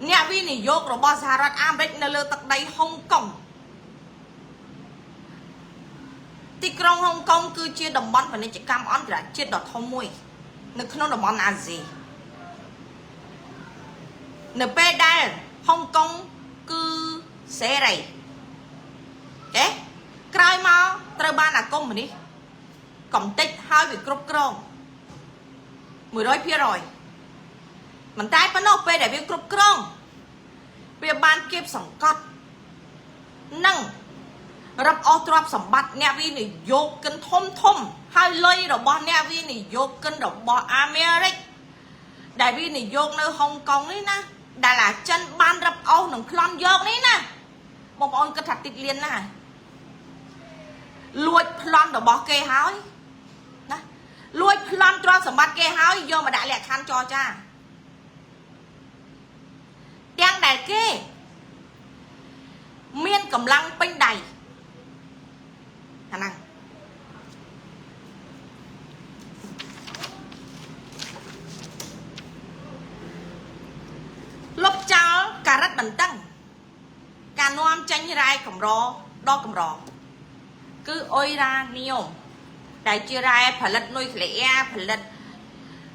អ្នកវិនិយោគរបស់សហរដ្ឋអាមេរិកនៅលើទឹកដីហុងកុងទីក្រុងហុងកុងគឺជាតំបន់ពាណិជ្ជកម្មអន្តរជាតិដ៏ធំមួយនៅក្នុងតំបន់អាស៊ីនៅពេលដែលហុងកុងគឺសេរីទេក្រោយមកត្រូវបានអាកុម្មុយនីសកំទេចហើយវាគ្រប់គ្រង 100% មិនតែប៉ុណ្ណោះពេលដែលវាគ្រប់គ្រងវាបានគៀបសង្កត់និងរឹបអូសទ្រព្យសម្បត្តិអ្នកវិនិយោគិនធំហើយលុយរបស់អ្នកវិនិយោគិនរបស់អាមេរិកដែលវិនិយោគនៅហុងកុងនេះណាដែលអាចិនបានរឹបអូសនិងប្លន់យកនេះណាបងប្អូនគិតថាតិចលៀនណាលួចប្លន់របស់គេហើយណាលួចប្លន់ទ្រព្យសម្បត្តិគេហើយយកមកដាក់លក្ខខណ្ឌចរចាទាំងដែលគេមានកម្លាំងពេញដៃអាហ្នឹងលុបចោលការ៉ាត់បន្ទឹងការនាំចេញរ៉ែកម្រដល់កម្រគឺអ៊ុយរ៉ានីយ៉ូមដែលជារ៉ែផលិតនុយក្លេអ៊ែរផលិត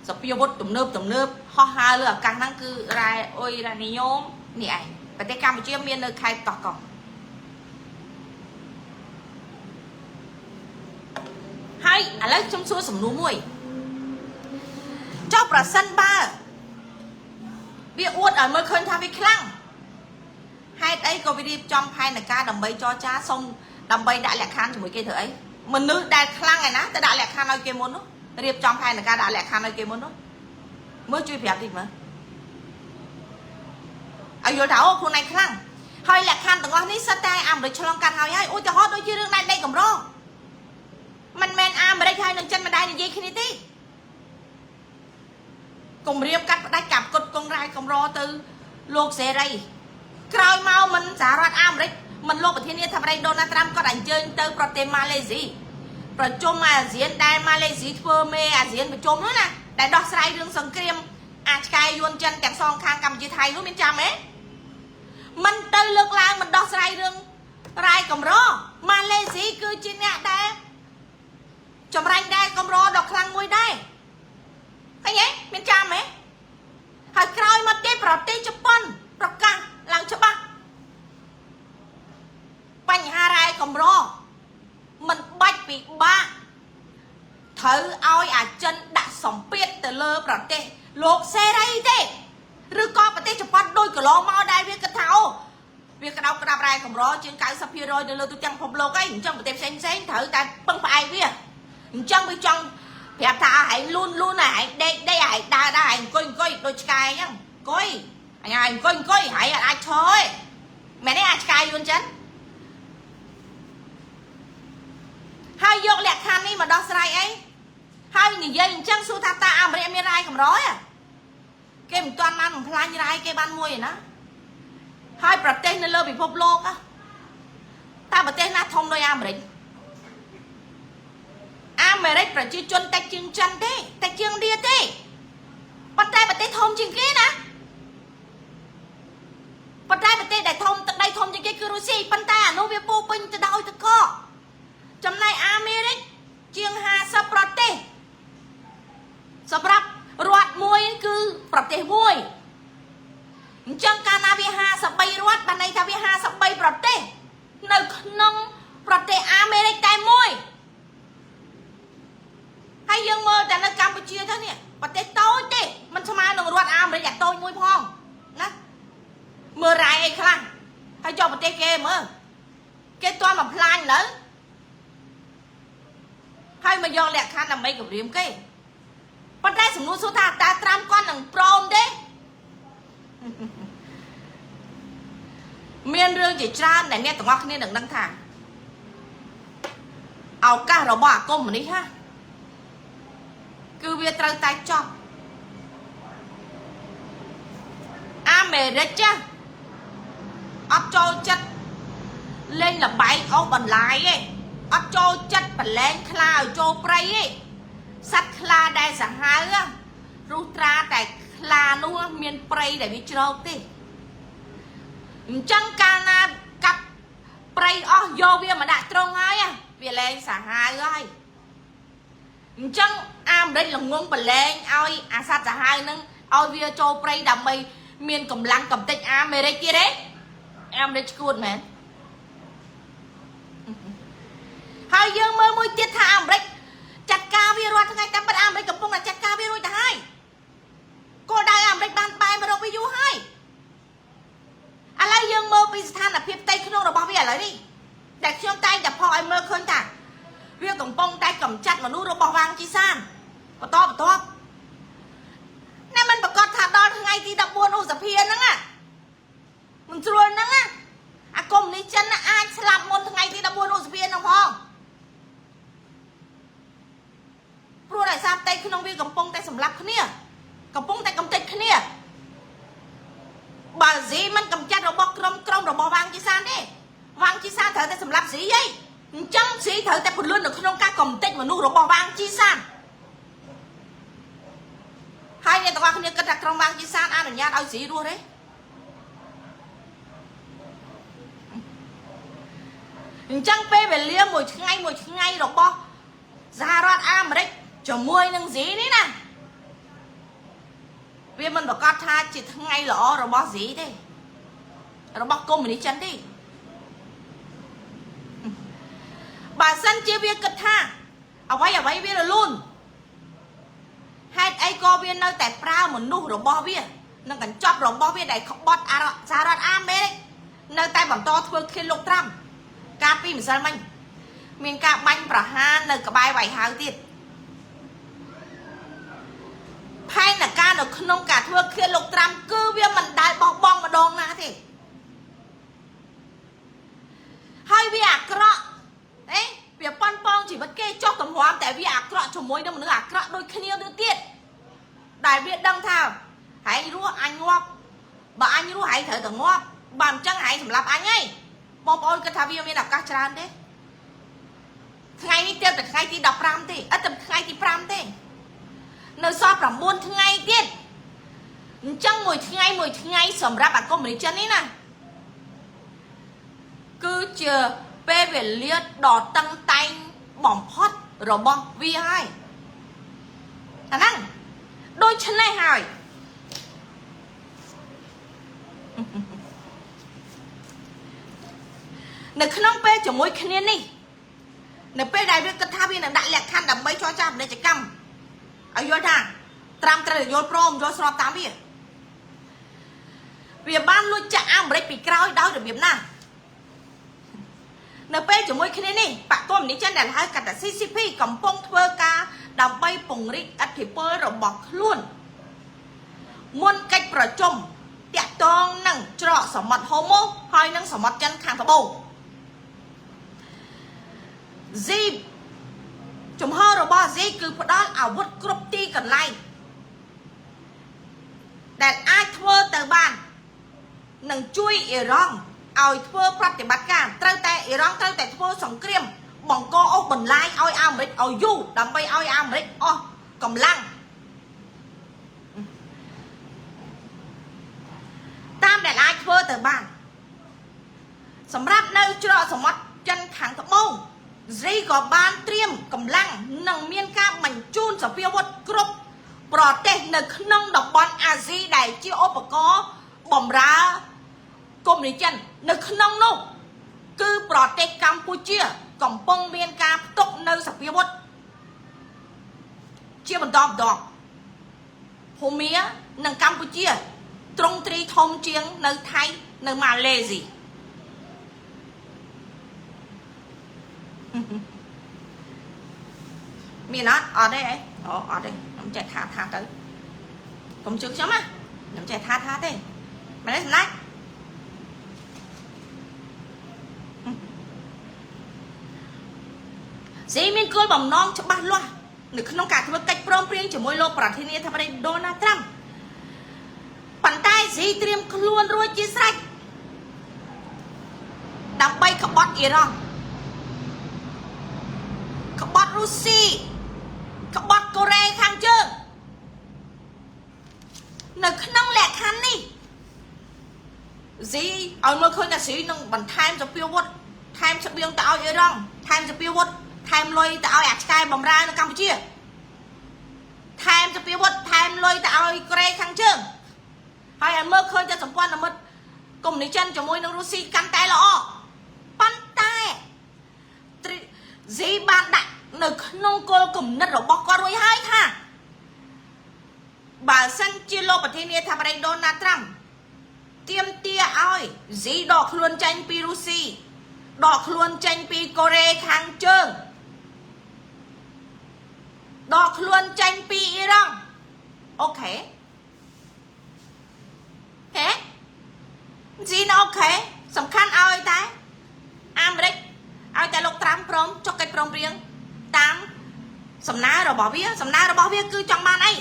សព្វាវុធទំនើបហោះហើរលើអាកាសហ្នឹងគឺរ៉ែអ៊ុយរ៉ានីយ៉ូមនេះឯងប្រទេសកម្ពុជាមាននៅខេត្តកោះកុងហើយឥឡូវខ្ញុំសួរសំណួរមួយចុះប្រសិនបើវាអួតឲ្យមើលឃើញថាវាខ្លាំងហេតុអីក៏វារៀបចំផែនការដើម្បីចរចាសុំដើម្បីដាក់លក្ខខណ្ឌជាមួយគេធ្វើអីមនុស្សដែលខ្លាំងឯណាទៅដាក់លក្ខខណ្ឌឲ្យគេមុននោះរៀបចំផែនការដាក់លក្ខខណ្ឌឲ្យគេមុននោះមើលជួយប្រាប់តិចមើលឲ្យយល់ថាអូខ្លួនឯងខ្លាំងហើយលក្ខខណ្ឌទាំងអស់នេះសិតតែអាមេរិកឆ្លងកាត់ហើយឧទាហរណ៍ដូចជារឿងដែនដីកម្រមិនមែនអាមេរិកហើយនឹងចិនមិនដែរនិយាយគ្នាទេគម្រាមកាត់ផ្ដាច់កាប់គុតកងរាយកម្រទៅលោកសេរីក្រោយមកមិនសហរដ្ឋអាមេរិកមិនលោកប្រធានាធិបតីដូណាល់ត្រាំគាត់អញ្ជើញទៅប្រទេសម៉ាឡេស៊ីប្រជុំអាស៊ានដែលម៉ាឡេស៊ីធ្វើមេអាស៊ានប្រជុំនោះណាដែលដោះស្រាយរឿងសង្គ្រាមអាចឆ្កែយួនចិនទាំងសងខាងកម្ពុជាថៃនោះមានចាំទេមិនទៅលើកឡើងមិនដោះស្រាយរឿងរាយកម្រម៉ាឡេស៊ីគឺជាអ្នកដែលចម្រាញ់ដែរកម្រដ៏ខ្លាំងមួយដែរឃើញទេមានចាំទេហើយក្រោយមកទេប្រទេសជប៉ុនប្រកាសឡើងច្បាស់បញ្ហារាយកម្រមិនបាច់ពិបាកត្រូវឲ្យអាចិនដាក់សម្ពាធទៅលើប្រទេសលោកសេរីទេឬក៏ប្រទេសជប៉ុនដូចកន្លងមកដែរវាគិតថាអូវាក្តោបក្តាប់រាយកម្រជាង 90% នៅលើទូទាំងពិភពលោកអីអញ្ចឹងប្រទេសផ្សេងត្រូវតែពឹងផ្អែកវាអញ្ចឹងវាចង់ប្រាប់ថាឯងលូនឯងដេកឯងដើរឯងអង្គុយដូចឆ្កែអញ្ចឹងអង្គុយអញអង្គុយឯងអាចឈរទេមែនទេអាចឆ្កែយួនចិនហើយយកលក្ខខណ្ឌនេះមកដោះស្រាយអីហើយនិយាយអញ្ចឹងសួរថាតើអាមេរិកមានរាយកម្រទេគេមិនទាន់បានបំផ្លាញរាយគេបានមួយឯណាហើយប្រទេសនៅលើពិភពលោកតើប្រទេសណាធំដូចអាមេរិកប្រជាជនតិចជាងចិនទេតិចជាងឥណ្ឌាទេប៉ុន្តែប្រទេសធំជាងគេណាប៉ុន្តែប្រទេសដែលធំទឹកដីធំជាងគេគឺរុស្ស៊ីប៉ុន្តែអានោះវាពោពេញទៅដោយទឹកកកចំណែកអាមេរិកជាង50ប្រទេសសម្រាប់រដ្ឋមួយគឺប្រទេសមួយអ จังการนาวิหาสบายรัฐบันไดทวิหาสบายประเทศในนองประเทศอเมริกาหมวยให้ยังมือแต่ในกัมพูชีเท่านี้ประเทศโตเต้มันสมาหนึ่งรัฐอเมริกาโตมวยพองนะเมื่อไรไอ้ครั้งให้จบประเทศเกมเกตัวมาพลานเนอะให้มายองแหลกคันทำไมกับเรียมเก้ประเทศสมนุสุธาตาตรามก้อนหนังโปรมเด้เมียนเรื่องจีจ้านแต่เนี่ยแต่ว่าคนนี้หนึ่งดังทางเอาก้าเราบ้าก้มเหมือนนี้ฮะคือเวียตรังใจจอบอาเมริกาอัพโจจัดเล่นละใบเอาบันไลอัพโจจัดบันแรงคลาวโจไปสัตว์คลาได้สหายรูตราแต่คลานัวเมียนไปได้วิจารณ์ติจังการนากับไปโยเวียมาได้ตรงไงเวียแรงสหายเลยจังอามได้หลงงงบันแรงเอาอาซาสหายนึงเอาเวียโจไปดำไปเมียนกำลังกับเต็กอเมริกาเด้อามได้กูดแมนหายังมือมือเจ็ดทางอเมริกจัดการวิรัตไงแต่ปัญหาอเมริกกับพวกนั้นจัดการวิรัตให้ก็ได้อเมริกบานไปมาเราไปอยู่ให้อะไรยังมือไปสถานอภิปไตยขึ้นเราบอกไปอะไรดิแต่เชื่อมใจแต่พอไอ้เมื่อคืนต่างเรื่องของปงได้กำจัดมาดูเราบอกวางจีซ่านปะตอบนั่นมันประกอบถาดอนไงที่ดับบวนอุสเพียนนั่งอ่ะมันจรวนนั่งอ่ะอากรมนี้ฉันน่ะอายสลับมนไงที่ดับบวนอุสเพียนน้องพองพวกไหนทราบเตะคือน้องวีกับปงแต่สำลับเขาเนี่ยกับปงแต่กำติดเขาเนี่ยบาสีมันกำจัดเราบอกกรมเราบอกวางจีซ่านดิวางจีซ่านเถอะแต่สำลับสียัยจังสีเถอะแต่ผลเลื่อนของน้องกากำติดมาดูเราบอกวางจีซ่านhai này tao không nhớ cái đặc trong vang chỉ san ăn ở nhà ao gì luôn đấy chẳng pe về lia một ngày rồi bo ra rót am đấy cho môi nâng gì đấy nè vì mình bảo con tha chỉ ngày lỏ rồi bo gì đây rồi bo công mình đi chân đi bà sân chia việc cật tha ở vậy biết là luôn hai ai co viên nơi tại prao một nụ rồi bo viên nó cần chọc rồi bo viên này không bọt ra rót am đấy nơi tại bọn to thưa khi lục trăm cà phê mình sao mình cà bánh bả ha nơi cả bài bảy hàng tiền hay là ca được không cả thưa khi lục trăm cứ viên mình đại bọc bong mà đòn na thì hai vì cọ đấy việc pan pong chỉ vẫn kê cho cầm hóa tại vì cọ cho mối đâu mà nữa cọ đôi khi nhiều đưa tiết đại việt đăng thảo hãy rúa anh ngọc bà anh rúa hãy thở tầng ngọc bàn chân hãy sầm lập anh ấy bom ôi cái thà vi mình đọc các trang đấy ngày đi tiêu từ ngày đi đọc ram thì tập ngày đi ram thế nơi so làm buôn ngày tiết chân mùi ngày sầm ra bạn con mình chân ấy nè cứ chờ pe về liệt đỏ tăng tay bỏng hot rồi bom vi hai thằng anh đôi chân này hỏi nè khăn pe cho mối khăn đi nè pe đại với cái tháp này đại lẹt khăn đầm bay cho chăm để chạy căm ở vô thang tram trời vô prom vô sọp tám bia vì ban luôn chạm đấy bị cao đau được điểm nào nè pe cho mối khăn đi bạn con ní chân này hai cả đã CCP cầm pong thưa ca đầm bay pùng rít ắt thì pe rồi bọc luôn muôn cáchประจมแตะตองนั่งเจาะสมบัติโฮโมหอยนั่งสมบัติจันขางตะโบจีจมห่อเราบอกจีคือพอได้อาวุธกรบตีกันไล่แต่ไอ้ทั่วเตอบ้านหนังช่วยอิรังเอาทั่วปฏิบัติการเต้าแต่อิรังเต้าแต่ทั่วสงครามบังโกเอาบนไล่เอาอเมริกเอายูดำไปเอาอเมริกอ๋อกำลังตามแต่ไอ้ทั่วเตอบ้านสำหรับในเจาะสมบัติจันขางตะโบจีก็บานเตรียมกำลังนังเมียนกามันจูนสเปียวัดกรบปลอดเตะในขนมดอกบอลอาซีได้ที่อุปกรณ์ បំរើកុំនេះចិននៅក្នុងនោះគឺប្រទេសកម្ពុជាកំពុងមានការផ្ទុកនៅសភាវុធជាបន្តបន្ទាប់ភូមានិងកម្ពុជាទ្រង់ទ្រីធំជាងនៅថៃនៅម៉ាឡេស៊ីមានអត់ទេអូអត់ទេខ្ញុំចេះថាទៅកុំជឿខ្ញុំណាខ្ញុំចេះថាទេមិនទេស្នាច់ស៊ីមានគោលបំណងច្បាស់លាស់នៅក្នុងការធ្វើកិច្ចព្រមព្រៀងជាមួយលោកប្រធានាធិបតីដូណាល់ត្រាំប៉ុន្តែស៊ីត្រៀមខ្លួនរួចជាស្រេចដើម្បីក្បត់អ៊ីរ៉ង់ក្បត់រុស្ស៊ីក្បត់កូរ៉េខាងជើងនៅក្នុងលក្ខខណ្ឌនេះស៊ីឲ្យមើលឃើញថាស៊ីនឹងបន្ថែមសភាវុធថែមស្បៀងទៅឲ្យអ៊ីរ៉ង់ថែមសភាវុធថែមលុយទៅឲ្យអាឆ្កែបំរើនៅកម្ពុជាថែមសភាវុធថែមលុយទៅឲ្យកូរ៉េខាងជើងហើយឲ្យមើលឃើញថាសម្ព័ន្ធមិត្តកុម្មុយនីសចិនជាមួយនឹងរុស្ស៊ីកាន់តែល្អប៉ុន្តែស៊ីបានដាក់នៅក្នុងគោលគំនិតរបស់គាត់រួចហើយថាបើសិនជាលោកប្រធានាធិបតីដូណាល់ត្រាំទាមទារឲ្យស៊ីដកខ្លួនចេញពីរុស្ស៊ីដកខ្លួនចេញពីកូរ៉េខាងជើងដកខ្លួនចេញពីអ៊ីរ៉ង់អូខេហេស៊ីណូអូខេសំខាន់ឲ្យតែអាមេរិកឲ្យតែលោកត្រាំព្រមចុះកិច្ចព្រមព្រៀងតាមសំណើរបស់វាគឺចង់បានអី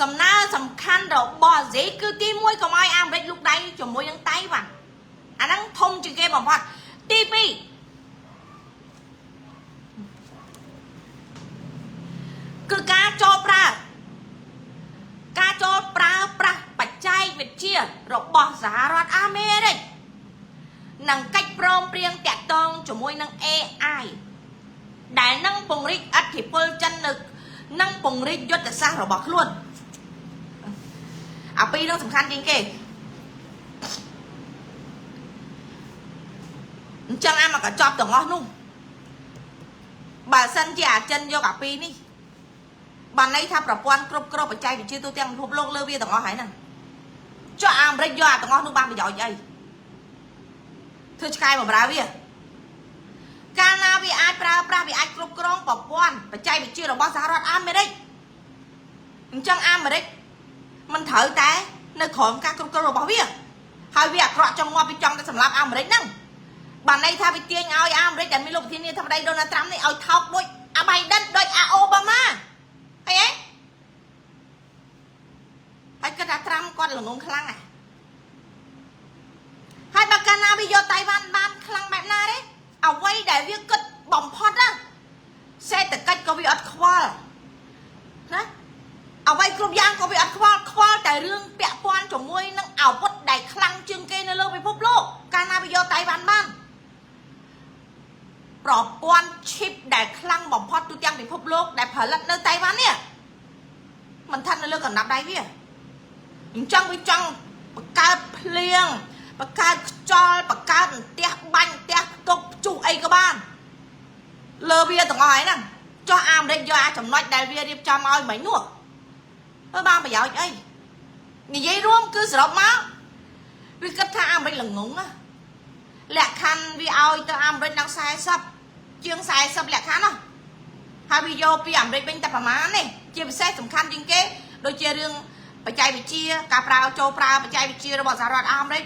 សំណើសំខាន់របស់ស៊ីគឺទី1កុំឲ្យអាមេរិកលូកដៃជាមួយនឹងតៃវ៉ាន់អាហ្នឹងធំជាងគេបំផុតទី2គឺការចូលប្រើប្រាស់បច្ចេកវិទ្យារបស់សហរដ្ឋអាមេរិកនិងកិច្ចព្រមព្រៀងតាក់ទងជាមួយនឹង AI ដែលនឹងពង្រីកឥទ្ធិពលចិននឹងពង្រីកយុទ្ធសាស្ត្ររបស់ខ្លួនអាពីរនោះសំខាន់ជាងគេអញ្ចឹងអាមកកញ្ចប់ទាំងអស់នោះបើសិនជាអាចិនយកអាពីរនេះបានន័យថាប្រព័ន្ធគ្រប់គ្រងបច្ចេកវិទ្យាទូទាំងពិភពលោកលើវាទាំងអស់ហើយហ្នឹងចុះអាមេរិកយកអាទាំងអស់នោះបានប្រយោជន៍អីធ្វើឆ្កែបំរើវាកាលណាវាអាចប្រើប្រាស់វាអាចគ្រប់គ្រងប្រព័ន្ធបច្ចេកវិទ្យារបស់សហរដ្ឋអាមេរិកអញ្ចឹងអាមេរិកមិនត្រូវតែនៅក្រោមការគ្រប់គ្រងរបស់វាហើយវាអាក្រក់ចង់ងាប់វាចង់តែសម្លាប់អាមេរិកហ្នឹងបានន័យថាវាទាញឲ្យអាមេរិកដែលមានលោកប្រធានាធិបតីដូណាល់ត្រាំនេះឲ្យថោកដូចអាបៃដិនដូចអាអូបាម៉ាអីហើយគាត់ថាត្រាំគាត់ល្ងងខ្លាំងហើយបើកាលណាវាយកតៃវ៉ាន់បានខ្លាំងបែបណាទេអ្វីដែលវាគិតបំផុតណាសេដ្ឋកិច្ចក៏វាអត់ខ្វល់ណាអ្វីគ្រប់យ៉ាងក៏វាអត់ខ្វល់តែរឿងពាក់ព័ន្ធជាមួយនឹងអាវុធដែលខ្លាំងជាងគេនៅលើពិភពលោកកាលណាវាយកតៃវ៉ាន់បានប្រព័ន្ធ chip ដែលខ្លាំងបំផុតទូទាំងពិភពលោកដែលផលិតនៅតៃវ៉ាន់នេះមិនថានៅលើកណ្ដាប់ដៃវាអញ្ចឹងវាចង់បង្កើតភ្លៀងបង្កើតខ្យល់បង្កើតផ្ទះបាញ់ផ្ទះផ្ទប់ព្យុះអីក៏បានលើវាទាំងអស់ហើយហ្នឹងចុះអាមេរិកយកអាចំណុចដែលវារៀបចំឲ្យមិញនោះបានប្រយោជន៍អីនិយាយរួមគឺសរុបមកវាគិតថាអាមេរិកល្ងងណាលក្ខខណ្ឌវាឲ្យទៅអាមេរិកដល់40ជាង40លក្ខខណ្ឌណាហើយវាយកពីអាមេរិកវិញតែប្រមាណនេះជាពិសេសសំខាន់ជាងគេដូចជារឿងបច្ចេកវិទ្យាការចូលប្រើបច្ចេកវិទ្យារបស់សហរដ្ឋអាមេរិក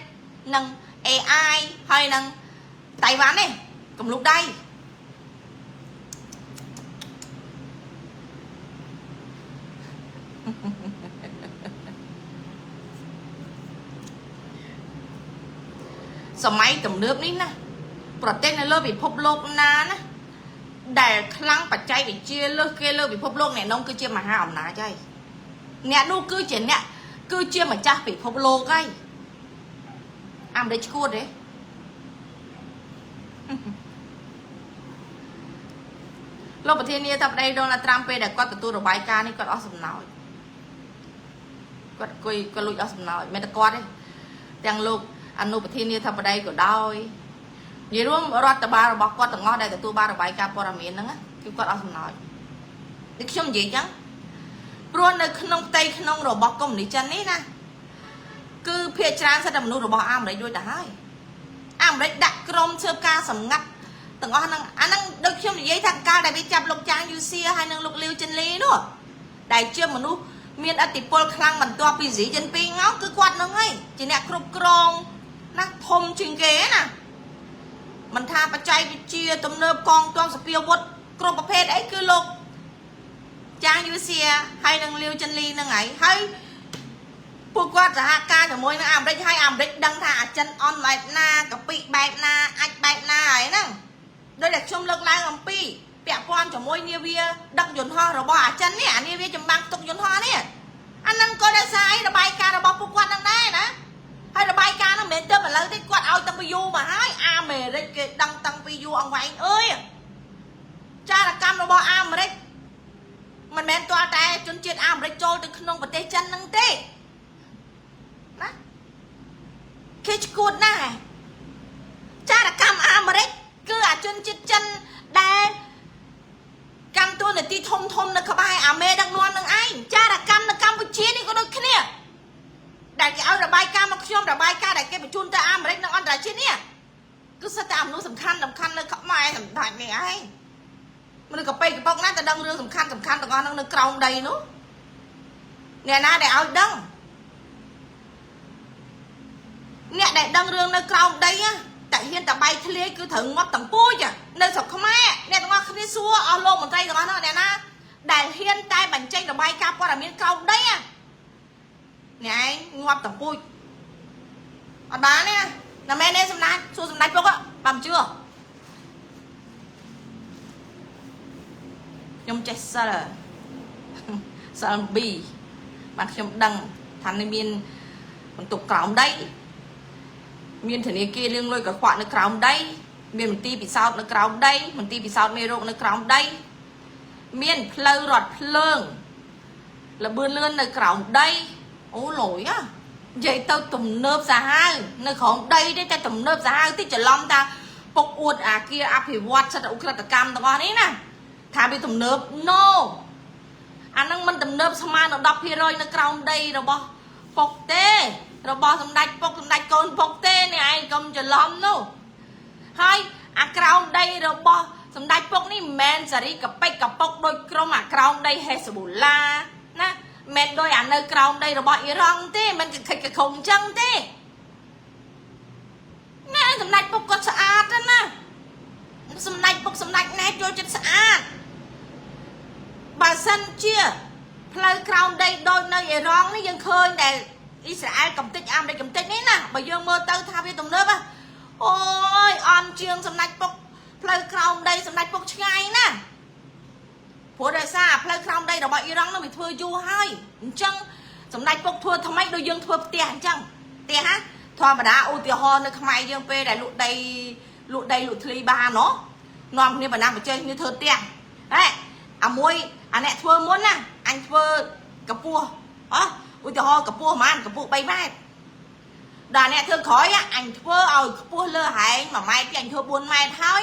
និង AI ហើយនឹងតៃវ៉ាន់នេះកំលុកដៃសម័យទំនើបនេះណាប្រទេសនៅលើពិភពលោកណាណាដែលខ្លាំងបច្ចេកវិទ្យាលើសគេលើពិភពលោកអ្នកនំគឺជាមហាអំណាចហើយអ្នកនោះគឺជាម្ចាស់ពិភពលោកហើយអាមេរិកឈួតទេលោកប្រធានាធិបតីដូណាល់ត្រាំពេលដែលគាត់ទទួលរបាយការណ៍នេះគាត់អស់សំណោច គាត់គួយគាត់លួចអស់សំណោចមិនតែគាត់ទេទាំងលោកអនុប្រធានាធិបតីក៏ដោយនិយាយរួមរដ្ឋបាលរបស់គាត់ទាំងអស់ដែលទទួលបានរបាយការណ៍ព័ត៌មានហ្នឹងគឺគាត់អស់សំណោចដូចខ្ញុំនិយាយចឹងព្រោះនៅក្នុងផ្ទៃក្នុងរបស់កុម្មុយនីសចិននេះណាគឺភាគច្រើនសិទ្ធិមនុស្សរបស់អាមេរិកដូចទៅហើយអាមេរិកដាក់ក្រុមធ្វើការសម្ងាត់ទាំងអស់ហ្នឹងអាហ្នឹងដូចខ្ញុំនិយាយថាកាលដែលវាចាប់លោកចាងយូសៀហើយនិងលោកលាវចិនលីនោះដែលជាមនុស្សមានឥទ្ធិពលខ្លាំងបន្ទាប់ពីស៊ីចិនពីងមកគឺគាត់នឹងហើយជាអ្នកគ្រប់គ្រងណាធំជាងគេណាមិនថាបច្ចេកវិទ្យាទំនើបកងទ័ពសពាវុធគ្រប់ប្រភេទអីគឺលោកចាងយូសៀហើយនិងលាវចិនលីហ្នឹងហើយពួកគាត់សហការជាមួយនឹងអាមេរិកហើយអាមេរិកដឹងថាអាចិនអនបែបណាកាពិបែបណាអាចបែបណាហើយហ្នឹងដោយតែខ្ញុំលើកឡើងអំពីពាក់ព័ន្ធជាមួយនាវាដឹកយន្តហោះរបស់អាចិននេះអានាវាចម្បាំងទុកយន្តហោះនេះអាហ្នឹងក៏ដោយសាររបាយការណ៍របស់ពួកគាត់ហ្នឹងដែរណាហើយរបាយការណ៍ហ្នឹងមិនមែនទៅឥឡូវទេគាត់ឲ្យតាំងពីយូរមកហើយអាមេរិកគេដឹងតាំងពីយូរអង្វែងអើយចារកម្មរបស់អាមេរិកមិនមែនទាល់តែជនជាតិអាមេរិកចូលទៅក្នុងប្រទេសចិនហ្នឹងទេណាគេឈួតណាស់ចារកម្មអាមេរិកគឺអាជនជាតិចិនដែលកម្មតួនាទីធំនៅក្បែរអាមេដឹកនាំនឹងឯងចារកម្មនៅកម្ពុជានេះក៏ដូចគ្នាដែលគេឲ្យរបាយការណ៍មកខ្ញុំរបាយការណ៍ដែលគេបញ្ជូនទៅអាមេរិកនិងអន្តរជាតិនេះគឺសិតតែមនុស្សសំខាន់នៅខ្មែរសម្ដេចនេះឯងមនុស្សកប៉ិកប៉ុកណាទៅដឹងរឿងសំខាន់ទាំងអស់ហ្នឹងនៅក្រោមដីនោះអ្នកណាដែលឲ្យដឹងអ្នកដែលដឹងរឿងនៅក្រោមដីតែហ៊ានតែបែកធ្លាយគឺត្រូវងាត់ទាំងពូជនៅស្រុកខ្មែរអ្នកទាំងអស់គ្នាសួរអស់លោកមន្ត្រីទាំងអស់នោះអ្នកណាដែលហ៊ានតែបញ្ចេញរបាយការណ៍ព័ត៌មានក្រោមដីអ្នកឯងងាប់ទាំងពូជអត់បានទេណាមែនទេសួរសម្ដេចពុកបើមិនជឿខ្ញុំចេះសិល B បានខ្ញុំដឹងថានេះមានបន្ទុកក្រោមដីមានធនាគារលៀងលុយកខ្វក់នៅក្រោមដីមានមន្ទីរពិសោធន៍នៅក្រោមដីមន្ទីរពិសោធន៍មេរោគនៅក្រោមដីមានផ្លូវរថភ្លើងលបឿនលឿននៅក្រោមដីអូលយនិយាយទៅទំនើបសាហាវនៅក្រោមដីទេតែទំនើបសាហាវតិចច្រឡំថាពុកអួតអាគារអភិវឌ្ឍសិទ្ធិឧក្រិដ្ឋកម្មទាំងអស់នេះណាថាវាទំនើប no អាហ្នឹងមិនទំនើបស្មើនឹង 10% នៅក្រោមដីរបស់ពុកទេរបស់សម្ដេចពុកសម្ដេចកូនពុកទេនេះឯងកុំច្រឡំនោះហើយអាក្រោមដីរបស់សម្ដេចពុកនេះមិនមែនសារីកប៉ិចកពុកដូចក្រុមអាក្រោមដីហេសប៊ូឡាណាមិនដូចអានៅក្រោមដីរបស់អ៊ីរ៉ង់ទេមិនខិចកខុំអញ្ចឹងទេណែសម្ដេចពុកគាត់ស្អាតណាសម្ដេចពុកសម្ដេចណែចូលចិត្តស្អាតបើសិនជាផ្លូវក្រោមដីដូចនៅអ៊ីរ៉ង់នេះយើងឃើញដែលអ៊ីស្រាអែលកំទេចអាមេរិកកំទេចនេះណាបើយើងមើលទៅថាវាទំនើបអូយអន់ជាងសម្ដេចពុកផ្លូវក្រោមដីសម្ដេចពុកឆ្ងាយណាព្រោះដោយសារផ្លូវក្រោមដីរបស់អ៊ីរ៉ង់នោះវាធ្វើយូរហើយអញ្ចឹងសម្ដេចពុកធ្វើថ្មីដូចយើងធ្វើផ្ទះអញ្ចឹងផ្ទះហ่าធម្មតាឧទាហរណ៍នៅខ្មែរយើងពេលដែលលក់ដីលក់ធ្លីបានណោះនាំគ្នាបណ្ណាបច្ចេកគ្នាធ្វើផ្ទះហេអាមួយអាអ្នកធ្វើមុនណាអញធ្វើកម្ពស់ឧទាហរណ៍កម្ពស់ប្រហែលកម្ពស់3ម៉ែត្រដល់អ្នកធ្វើក្រោយអញធ្វើឲ្យខ្ពស់លើហែង1ម៉ែត្រពីអញធ្វើ4ម៉ែត្រហើយ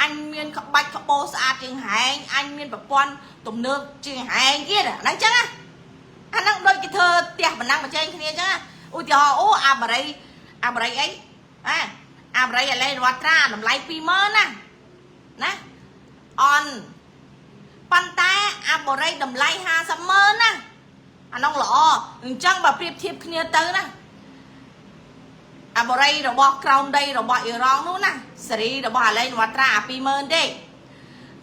អញមានក្បាច់ក្បូរស្អាតជាងហែងអញមានប្រព័ន្ធទំនើបជាងហែងទៀតអាហ្នឹងចឹងអាហ្នឹងដូចគេធ្វើផ្ទះបណ្ណាំបច្ចេកគ្នាចឹងឧទាហរណ៍អូអាមេរិកអីអាមេរិកឥឡូវរដ្ឋត្រាតម្លៃ 20000 ណាអនប៉ុន្តែអាមេរិកតម្លៃ 500,000 ណាអានោះល្អអញ្ចឹងបើប្រៀបធៀបគ្នាទៅណាអាមេរិករបស់ក្រោមដីរបស់អ៊ីរ៉ង់នោះណាសេរីរបស់អាឡេនវ៉ាត្រាអា 20000 ទេ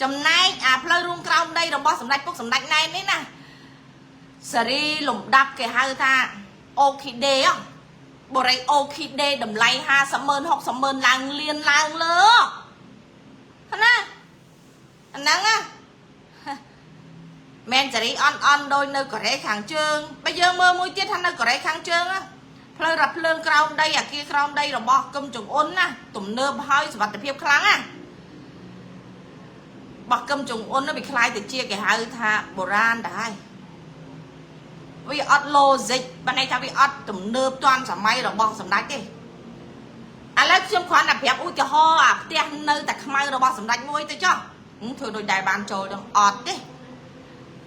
ចំណែកអាផ្លូវរួមក្រោមដីរបស់សម្ដេចពុកសម្ដេចណែននេះណាសេរីលំដាប់គេហៅថាអូខីដេបរិយអូខីដេតម្លៃ 50,000 60,000 ឡើងលៀនឡើងលើណាអាហ្នឹងណាមែនសេរីអន់ដូចនៅកូរ៉េខាងជើងបើយើងមើលមួយទៀតថានៅកូរ៉េខាងជើងផ្លូវរថភ្លើងក្រោមដីអាគារក្រោមដីរបស់គឹមចុងអ៊ុនណាទំនើបហើយសុវត្ថិភាពខ្លាំងណារបស់គឹមចុងអ៊ុនវាខ្លាយទៅជាគេហៅថាបុរាណដែរ vì ọt logic bên này ta vì ọt tùm nơm toàn sả may rồi bỏ sầm đáy đi à lấy xương khoan là phép ui cho ho à tiền nơi tại may rồi bỏ sầm đáy môi tới cho thường đôi đại bàn trồi đừng ọt đi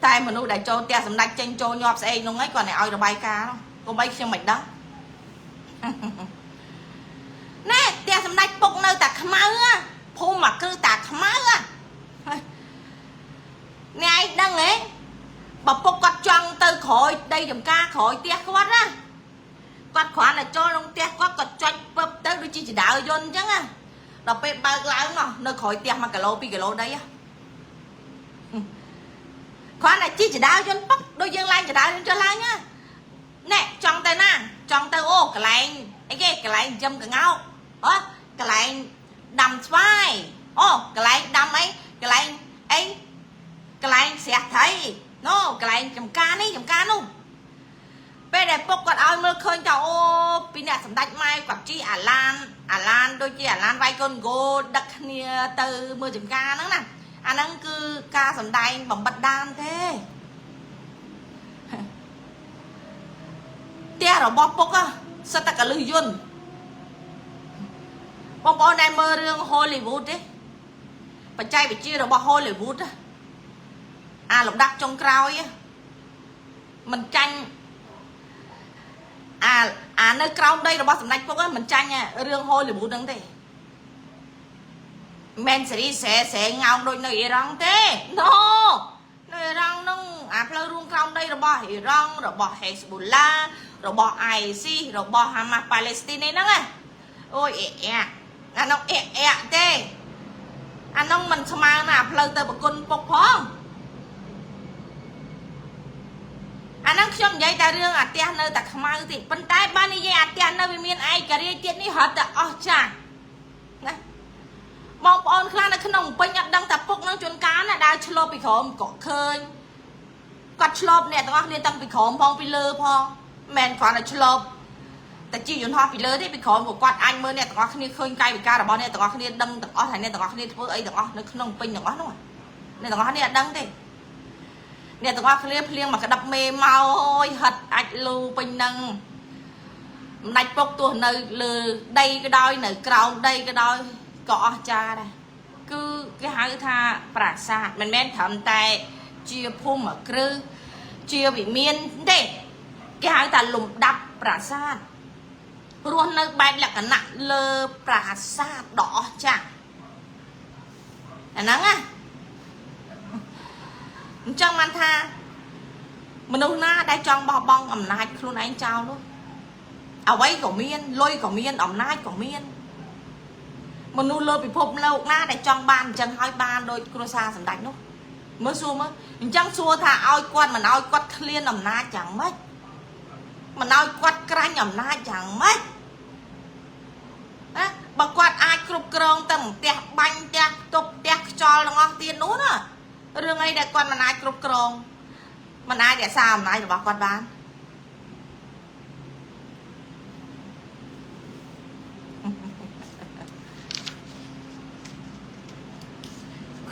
tại mà nuôi đại trâu tiền sầm đáy trên trâu nhọp sẽ nó ngay còn này oi rồi bay cá đâu còn bay xem mạch đó nè tiền sầm đáy bốc nơi tại may á phô mà cứ tại may á nè ai đang ấy bà bốc quạt trăng từ khỏi đây dùm ca khỏi tiếc quát á quạt khoản là cho nó tiếc quát quạt trăng bập tới đôi chỉ đạo dồn chứ á đọc bê ba lái nó nơi khỏi tiếc mà cả lô pi cả lô đây á khoản là chỉ đạo dồn bắp đôi dân lai chỉ đạo dồn cho lai nhá nè trong tay nè trong tay ô cái lại cái lại châm cả ngao cái lại đầm vai ô cái lại đầm ấy cái lại ấy cái lại sẽ thấy nó cái lại chấm cá luôn bây giờ bốc quạt ao mưa khơi cho ô pin nè sắm đạch mai quạt chi à lan đôi chi à lan vai con gô đặc nia từ mưa chấm cá nữa nè anh ăn cứ cá sắm đạch bằng bật đan thế tia rồi bốc á sao ta cả lưỡi dun bốc này mơ riêng Hollywood đấy và trai bị chia rồi bốc Hollywood á à lục đặt trong crowd ấy mình tranh nơi crowd đây là bao sầm nách á mình tranh nha riêng hôi là bút đắng thế men sẽ đi sẽ ngao đôi nơi rong thế no nơi rong nông plơ ruộng crowd đây là bao hệ rong rồi bao Hezbollah rồi bao IC rồi bao Hamas Palestine nắng à ôi anh ông thế anh ông mình sao mà nè plơ tới một con bọc phong anh đang trong giấy ta riêng à tiền nơi ta không ai thì bên tai ban đi à tiền nơi miền ai cả đi tiền đi hết à chà bong on khăn là khăn nồng bên nhặt đang tập phục năng chuẩn cá nè đai chlop bị khom cọ khơi quạt chlop nè tao nên tăng bị khom phong bị lơ phong men khoan là chlopแต่จีอยู่hoa bị lơ đấy bị khom của quạt anh mới nè tao khơi khơi cay bị ca là bao nè tao khơi đâm tao thành nè tao khơiធ្វើអីទាំងអស់នៅក្នុងពេញទាំងអស់នោះnè tao khơiដឹងទេnè tụi con phliêng mà cái đập mê mau ôi hật ạch lưu bình năng nạch bốc tuột nơi lừa đây cái đôi nơi cầu đây cái đôi cọ cha đây cứ cái hai tha bả sa mình men thầm tay chia phum ở cư chia bị miên thế cái hai ta lùm đập bả sa luôn nơi bay là cái nặng lơ bả sa đỏ cha là nắng à trong anh tha mình đâu na đã trong bao bong ẩm nai luôn anh chào luôn à quay của miên lôi của miên ẩm nai của miên mình nuôi lơ bị phộp lâu na để trong bàn chân hai bàn đôi cô xa sẵn đánh luôn mới xua mới mình chẳng xua thà oi quan mà oi quát liên ẩm nai chẳng mấy mà oi quát canh ẩm nai chẳng mấy bà quát ai cục krong tầm tẹt banh tẹt tục tẹt cho là ngon tiền nốt à rương ấy để con mà ai cục krong mà ai để sao mà ai được bảo con bán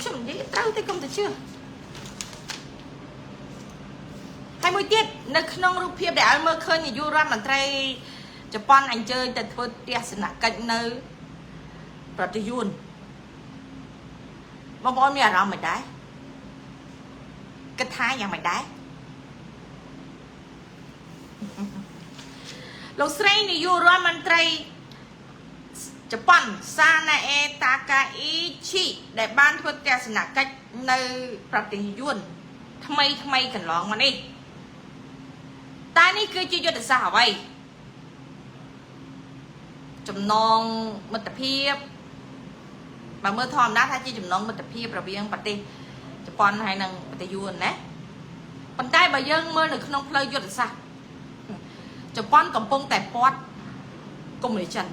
không gì trâu tay công được chưa ហើយមួយទៀតនៅក្នុងរូបភាពដែលមើលឃើញនាយករដ្ឋមន្ត្រីជប៉ុនអញ្ជើញទៅធ្វើទស្សនកិច្ចនៅប្រទេសយួនបងប្អូនមានអារម្មណ៍មិនដែរគិតថាយ៉ាងមិនដែរលោកស្រីនាយករដ្ឋមន្ត្រីជប៉ុនសាណាអេតាកាអ៊ីឈីដែលបានធ្វើទស្សនកិច្ចនៅប្រទេសយួនថ្មីកន្លងមកនេះតែនេះគឺជាយុទ្ធសាស្ត្រអ្វីចំណងមិត្តភាពបើមើលធម្មតាថាជាចំណងមិត្តភាពរវាងប្រទេសជប៉ុនហើយនិងប្រទេសយួនណាប៉ុន្តែបើយើងមើលនៅក្នុងផ្លូវយុទ្ធសាស្ត្រជប៉ុនកំពុងតែពាត់កុម្មុយនីសចិន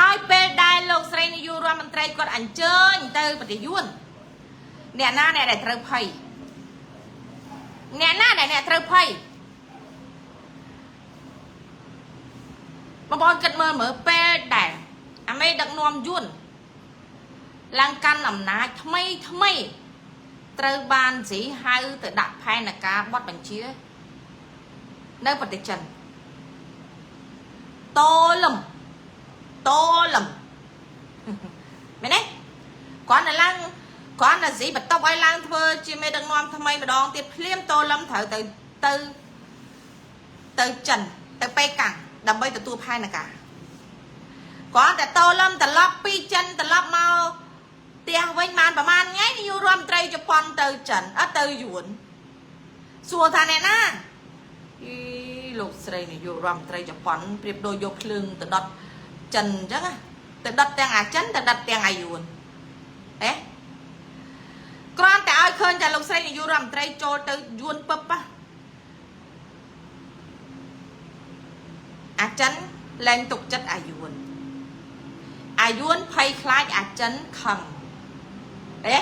ហើយពេលដែលលោកស្រីនាយករដ្ឋមន្ត្រីគាត់អញ្ជើញទៅប្រទេសយួនអ្នកណាដែលត្រូវភ័យអ្នកណាដែលអ្នកត្រូវភ័យបងប្អូនគិតមើលពេលដែលអាមេដឹកនាំយួនឡើងកាន់អំណាចថ្មី ត្រូវបានស៊ីហៅទៅដាក់ផែនការបត់បញ្ជានៅប្រទេសចិនតលំមែនទេគាត់នៅឡើងគាត់នៅស៊ីបន្ទប់ឲ្យឡើងធ្វើជាមេដឹកនាំថ្មីម្ដងទៀតភ្លាមតលំត្រូវទៅចិនទៅប៉េកាំងដើម្បីទទួលផែនការគាត់តែតលំត្រឡប់ពីចិនត្រឡប់មកផ្ទះវិញបានប្រហែលថ្ងៃនាយករដ្ឋមន្ត្រីជប៉ុនទៅចិនអត់ទៅយួនសួរថាអ្នកណាអីលោកស្រីនាយករដ្ឋមន្ត្រីជប៉ុនប្រៀបដូចយកភ្លើងទៅដុតចិនអញ្ចឹងទៅដុតទាំងអាចិនទៅដុតទាំងអាយួនហេគ្រាន់តែឲ្យឃើញតែលោកស្រីនាយករដ្ឋមន្ត្រីចូលទៅយួនពឹបអាចិនលែងទុកចិត្តអាយួនភ័យខ្លាចអាចិនខឹងហេ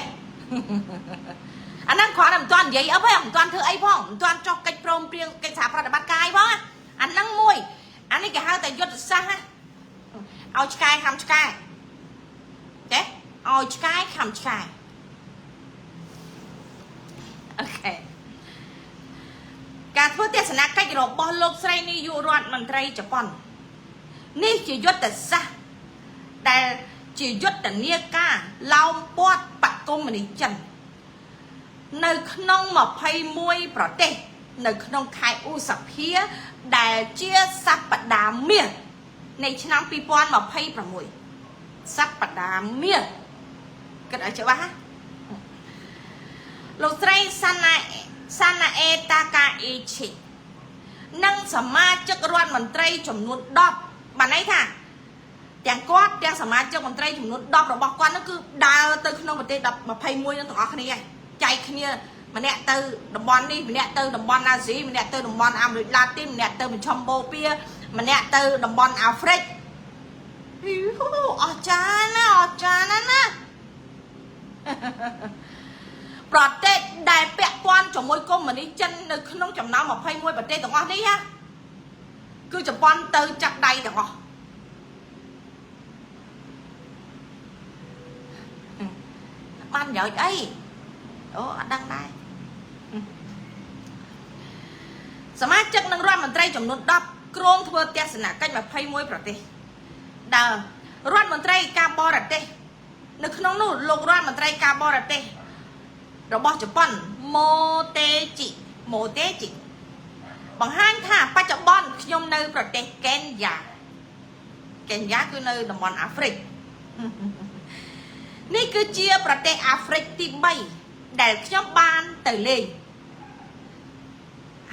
អាហ្នឹងគ្រាន់តែមិនទាន់និយាយអីផងមិនទាន់ធ្វើអីផងមិនទាន់ចុះកិច្ចព្រមព្រៀងកិច្ចសហប្រតិបត្តិការអីផងអាហ្នឹងមួយអានេះគេហៅតែយុទ្ធសាស្ត្រឲ្យឆ្កែខំឆ្កែទេឲ្យឆ្កែខំឆ្កែអូខេការធ្វើទស្សនកិច្ចរបស់លោកស្រីនាយករដ្ឋមន្ត្រីជប៉ុននេះជាយុទ្ធសាស្ត្រដែលជាយុទ្ធនាការឡោមព័ទ្ធបកុម្មុយនីសចិននៅក្នុង21ប្រទេសនៅក្នុងខែឧសភាដែលជាសប្តាហ៍មាសនៃឆ្នាំ2026សប្តាហ៍មាសគិតឲ្យច្បាស់លោកស្រីសាណាអេតាកាអ៊ីឈីនិងសមាជិករដ្ឋមន្ត្រីចំនួន10បានន័យថាទាំងគាត់ទាំងសមាជិកមន្ត្រីចំនួន10របស់គាត់នោះគឺដើរទៅក្នុងប្រទេស21នឹងទាំងអស់គ្នាហើយចែកគ្នាម្នាក់ទៅតំបន់នេះម្នាក់ទៅតំបន់អាស៊ីម្នាក់ទៅតំបន់អាមេរិកឡាទីនម្នាក់ទៅមជ្ឈមបូព៌ាម្នាក់ទៅតំបន់អាហ្វ្រិកអស្ចារ្យណាណាប្រទេសដែលពាក់ព័ន្ធជាមួយកុម្មុយនីសចិននៅក្នុងចំណោម21ប្រទេសទាំងអស់នេះណាគឺជប៉ុនទៅចាប់ដៃទាំងអស់បានប្រយោជន៍អីអូអត់ដឹងដែរសមាជិកនឹងរដ្ឋមន្ត្រីចំនួន10ក្រុមធ្វើទស្សនកិច្ច21ប្រទេសដែលរដ្ឋមន្ត្រីការបរទេសនៅក្នុងនោះលោករដ្ឋមន្ត្រីការបរទេសរបស់ជប៉ុនម៉ូតេជីបង្ហាញថាបច្ចុប្បន្នខ្ញុំនៅប្រទេសកេនយ៉ាគឺនៅតំបន់អាហ្វ្រិកនេះគឺជាប្រទេសអាហ្វ្រិកទី3ដែលខ្ញុំបានទៅលេង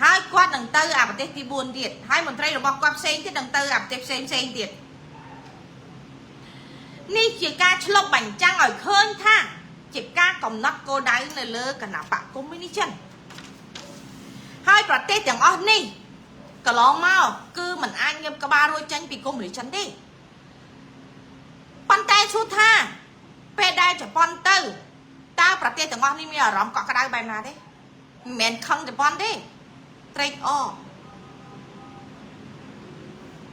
ហើយគាត់នឹងទៅអាប្រទេសទី4ទៀតហើយមន្ត្រីរបស់គាត់ផ្សេងទៀតនឹងទៅអាប្រទេសផ្សេងទៀតនេះជាការឆ្លុះបញ្ចាំងឲ្យឃើញថាជាការកំណត់គោលដៅនៅលើគណៈបកកុម្មុយនីសចិនហើយប្រទេសទាំងអស់នេះកន្លងមកគឺมันអាចងើបក្បាលរួចចេញពីកុម្មុយនីសចិនទេប៉ុន្តែឈូថាពេលដែលជប៉ុនទៅតើប្រទេសទាំងអស់នេះមានអារម្មណ៍កក់ក្ដៅបែបណាទេមិនមែនខឹងជប៉ុនទេត្រេកអរ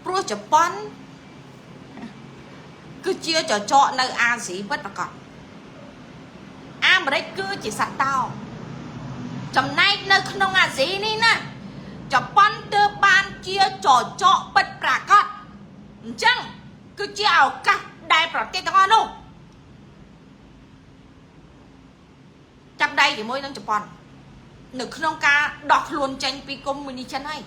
ព្រោះជប៉ុនគឺជាចចកនៅអាស៊ីពិតប្រាកដអាមេរិកគឺជាសត្វតោចំណែកនៅក្នុងអាស៊ីនេះណាជប៉ុនទើបបានជាចចកពិតប្រាកដអញ្ចឹងគឺជាឱកាសដែលប្រទេសទាំងអស់នោះចាប់ដៃជាមួយនឹងជប៉ុននៅក្នុងការដោះខ្លួនចេញពីកុម្មុយនីសចិនហើយ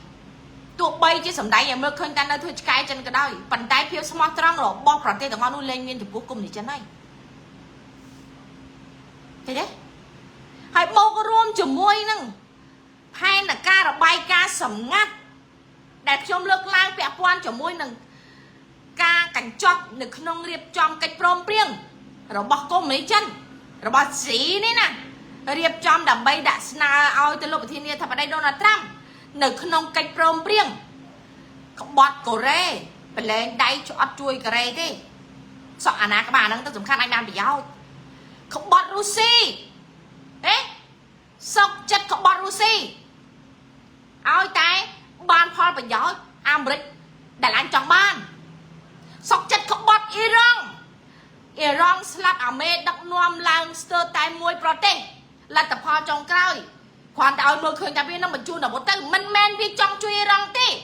ទោះបីជាសម្ដែងឲ្យមើលឃើញតែនៅធ្វើឆ្កែចិនក៏ដោយប៉ុន្តែភាពស្មោះត្រង់របស់ប្រទេសទាំងអស់នោះលែងមានចំពោះកុម្មុយនីសចិនហើយឃើញទេហើយបូករួមជាមួយនឹងផែនការរបាយការណ៍សម្ងាត់ដែលខ្ញុំលើកឡើងពាក់ព័ន្ធជាមួយនឹងការកញ្ចប់នៅក្នុងរៀបចំកិច្ចព្រមព្រៀងរបស់កុម្មុយនីសចិនរបស់ស៊ីនេះណារៀបចំដើម្បីដាក់ស្នើឲ្យទៅលោកប្រធានាធិបតីដូណាល់ត្រាំនៅក្នុងកិច្ចព្រមព្រៀងក្បត់កូរ៉េប្រឡែងដៃអត់ជួយកូរ៉េទេសក់អាណាក្បាលហ្នឹងទៅសំខាន់ឲ្យបានប្រយោជន៍ក្បត់រុស្ស៊ីសុកចិត្តក្បត់រុស្ស៊ីឲ្យតែបានផលប្រយោជន៍អាមេរិកដែលអញចង់បានសុកចិត្តក្បត់អ៊ីរ៉ង់ស្លាប់អាមេដឹកនាំឡើងស្ទើរតែមួយប្រទេស là tập ho trong cõi còn đào mưa khơi tập viên nó mà chun ở một tay mình men vi trong chui rong tê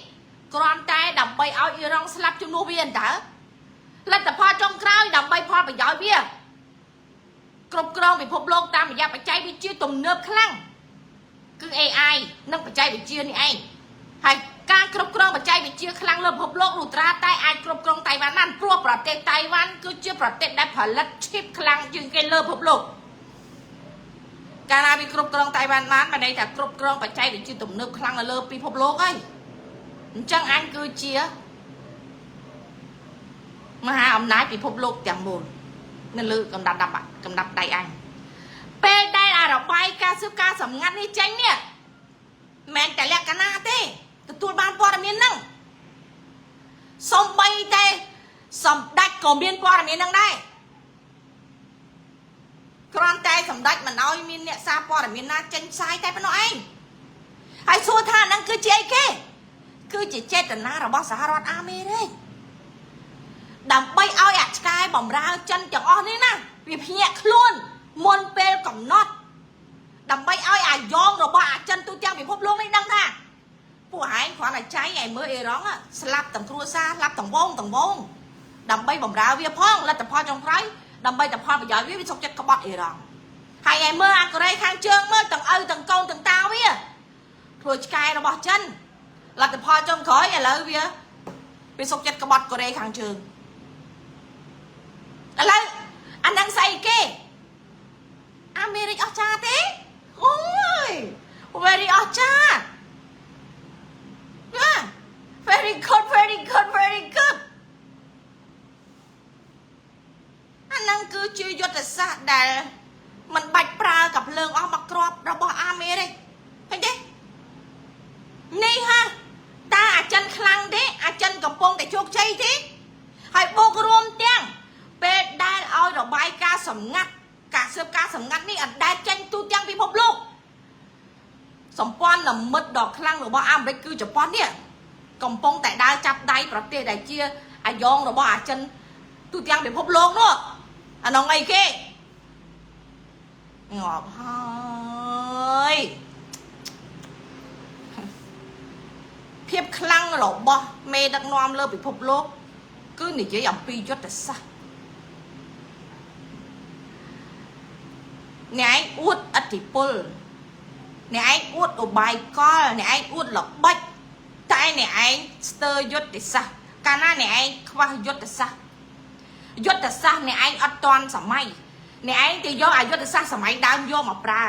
còn tay đập bay ao y rong slap chun nô viên đã là tập ho trong cõi đập bay ho phải giỏi bia cột cong bị phụp lông tam mà ra phải cháy bị chia tùng nớp khăng cứ AI nó phải cháy bị chia này anh hay ca cột cong phải cháy bị chia khăng nớp phụp lông lụt ra tay ai cột cong tay van ăn proประเทศ Taiwan cứ chiaประเทศได้ผลิตชิปkhăng chừng cái nớp phụp lôngการอาบิกรบกรองไต้หวันนั้นมาในแต่กรบกรองปัจจัยหรือชื่อตุ่มเนื้อคลั่งเลยปีพบโลกไอ้จังอันคือเชียมหาอำนาจปีพบโลกอย่างมูลนั่นเลยกำดับกำดับใดอันเป็นได้อะไรไปการซื้อการสำงัดในจังเนี่ยแมนแต่เรียกกันหน้าเต้ตัวบ้านปอดมีนั่งสมใบเต้สมดัดกลมเบียนปอดมีนั่งได้ครอนใจสำดัดมันเอามีเนี่ยซาปอดมีน่าเจนไซแต่เป็นน้อยไอ้สู้ท่านั่งคือเจ๊เก้คือเจ๊เจ๊แต่หน้าเราบอกสหรัฐอเมริกดำไปเอาอยากสกายบ่มราวจันจากอ้อนี่นะวิเพียคล้วนมนเปลกับน็อตดำไปเอาอยากยองเราบอกจันตัวเจ้าวิพบโลกไม่ดังท่าผู้หายขวานใจไอ้เมื่อเอร้องอ่ะสลับต่างครัวซาสลับต่างวงดำไปบ่มราววิพ่องแล้วแต่พอจงไรđầm bay tập hoa bây giờ biết sọc chất có bọt gì rồi hai ngày mưa ăn cái khang trương mưa từng từng câu từng tao biết rồi cài nó bọt chân là tập hoa trong khói vậy là biết sọc chất có bọt cái đây khang trương là anh đang say kê America cha thế ôi very cha very good anh năng cứ chơi vô tại sao để mình bạch pra gặp lương ở mặt crop rồi bỏ am đi thấy chứ ni ha ta chân khăng thế chân cầm pông để chuột chay thế hay bô gồm tiếng về đai oi rồi bay ca sầm ngắt cả sơ ca sầm ngắt ní anh đai chân tu tiếng bị phop luôn sầm pon là mất đỏ khăng rồi bỏ am đấy cứ chụp pon đi cầm pông tại đai chắp đai rồi tiền đại chia yong rồi bỏ chân tu tiếng bị phop luôn nữa anh ông ấy kia ngọt hơi phiếp khăn rồi bo mê đang nom lơ bị phụp lốp cứ nỉ chỉ dòng pi cho tại sao nè anh út ắt thì pul nè anh út ở bài co nè anh út lọc bách tại nè anh stir cho tại sao cana nè anh khoa cho tại saoยศแต่ซะในไอ้อัดตอนสมัยในไอ้ที่ย่ออายุแต่ซะสมัยดาวย่อมาปลา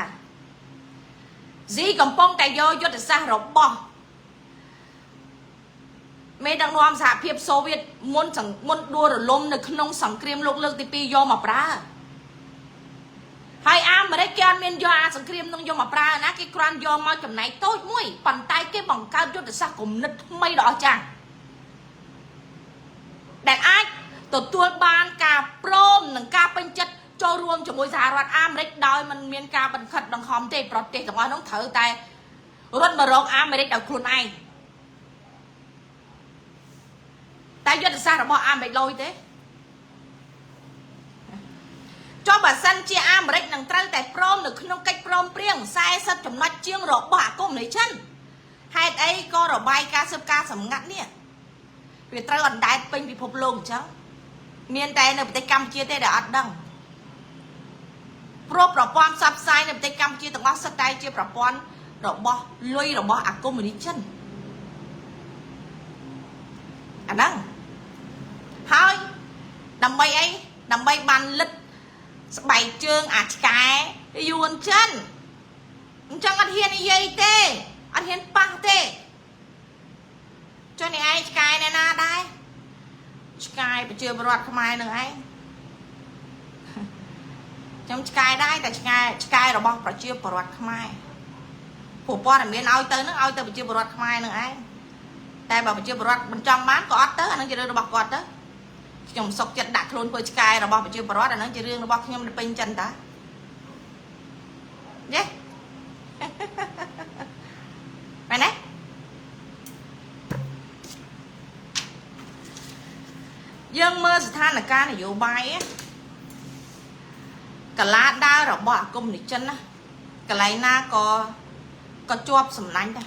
จีกำปองแต่ย่อยศแต่ซะรบบ่ไม่ดังนอมสหภาพโซเวียตมุนดัวหรือลมในขนมสังเครียมโลกเลิกที่ปีย่อมาปลาให้อามมาได้แกนเมียนย่อสังเครียมต้องย่อมาปลานะกี่ครั้งย่อมาจำไหนโต้มุ้ยปั่นตายกี่บังการยศแต่ซะกลุ่มนึกไม่ดอกจังแต่ไอ้ตัวบานกาโปรมหนังกาเป็นจัดโจรวมจมูกสหรัฐอเมริกดอยมันเมียนกาบันขัดดังหอมเตะปลอดเตะกับว่าน้องเถอแต่รถมาร้องอเมริกดาวครูนไอแต่ยศซาเราบอกอเมริกลอยเตะcho bà săn chiaอเมริกหนังตรังแต่โปรมหนึ่งขนมไก่โปรมเปรี้ยงใส่สัตว์จำนวนเชียงหลอกบ่าก้มในชั้นให้ไอ้ก็เราใบกาเสพกาสำงัดเนี่ยvì tao còn đại pin bị phục lùng cháu miền tây này tây cam chia tây đã ăn đằng pro quan sắp sai này tây cam chia tầng bát sắt tay chia quan rồi bỏ lui rồi bỏ à cô mình đi chân à đằng thôi đầm bay ấy đầm bay bàn lịch bảy chương à cái yuan chân chẳng ăn hiền gì tê ăn hiền băng tê cho nên ai sky này na đây sky phải chưa bật không ai nữa ấy trong sky đây tại sky rồi bọc phải chưa bật không ai phụ po là miền ao tới nước ao tới phải chưa bật không ai nữa ấy tại bảo phải chưa bật bên trong bán có tới anh chưa đưa bọc có tới trong sọc chân đặt luôn với sky rồi bọc phải chưa bật anh nó chưa đưa nó bọc nhưng mà bên chân ta nhé mày đấy dân mơ sự than là ca này vô bay á cả lá đa rồi bỏ cùng đi chân á cái này na có chọp sầm nánh đây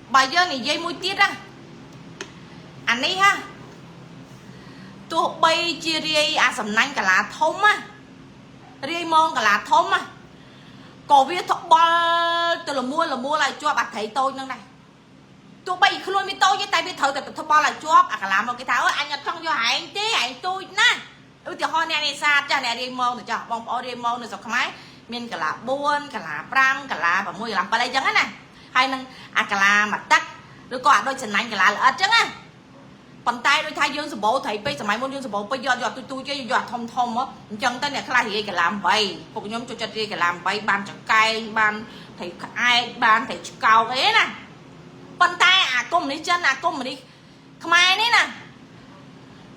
bây giờ này dây mũi tiết á anh ấy ha tụi bay chia ri sầm nánh cả lá thông á ri mong cả lá thông á có viết thọ bao từ là mua lại cho bạn thấy tôi nâng này tụi bay không luôn với tôi với tay biết thở từ thọ bao lại cho cả làm một cái tháo anh nhặt trong cho anh tí anh tôi nè thì hôm nay xa cha này ri mong được cho bông bỏ ri mong được sao không ai miền cả là buôn cả là pram cả là và mua làm ba đây chẳng á nè hay nâng cả là mặt tắc rồi có đôi chân anh cả là ở chẳng á bàn tay đôi thay dương sờ bộ thầy bây giờ mày muốn dương sờ bộ bây giờ tôi chơi giờ thông á chân tới này khai gì cái làm vậy phục nhóm cho cái làm vậy ban chẳng cay ban thầy ai ban thầy cao thế nè bàn tay công đi chân công mà đi không ai đấy nè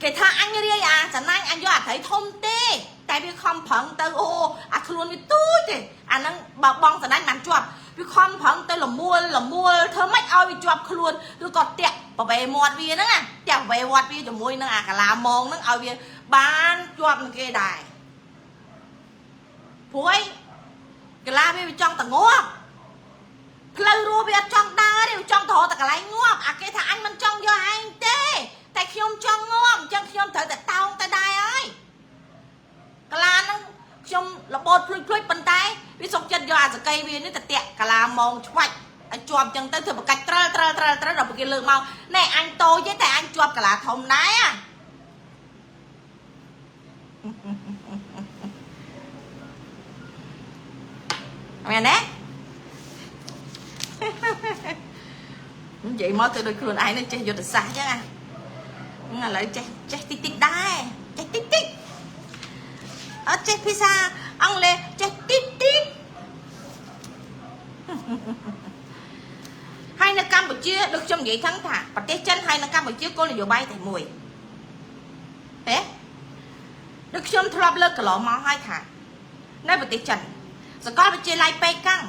cái thằng anh như đi chẳng anh do thấy thông tê tại vì không phận tới ô luôn với tôi thì nó bà bong chẳng anh làm chuột vì không phận tới là mua thơ mách ơi bị chuột luôn tôi còn tiện và về một viên nữa nè tiện về một viên cho môi nó cả là mong nó ở viên bán chuột cái đài phối cái la bên trong tầng ngô lời rùa bên trong đá đều trong thổ tầng lấy ngô cái thằng anh mình trong do anh tê tại khi ông trong ngô chân khi ông thở tại tao tay đai ơi cái la nó trong là bột phơi bàn tay biết xong chân do giờ cây viên nó tẹt cả là mong choạch anh chụp chân tới thử một cách tra rồi một cái lượng màu này anh tôi với tại anh chụp cả là thông đáy à mẹ nè vậy mới từ đôiខ្លួនai nó chơi vô được xa chứ à là lại chơi tích tích đá chơi tích tích ở chơi pizza ăn lê chơi tích tích hai nước Campuchia được trong vậy thắng thả và té chân hai nước Campuchia cô là vô bay tại mùi thế được trong thọp lơ cả lọ máu hai thả nơi bị té chân rồi có bị chia lại pe căng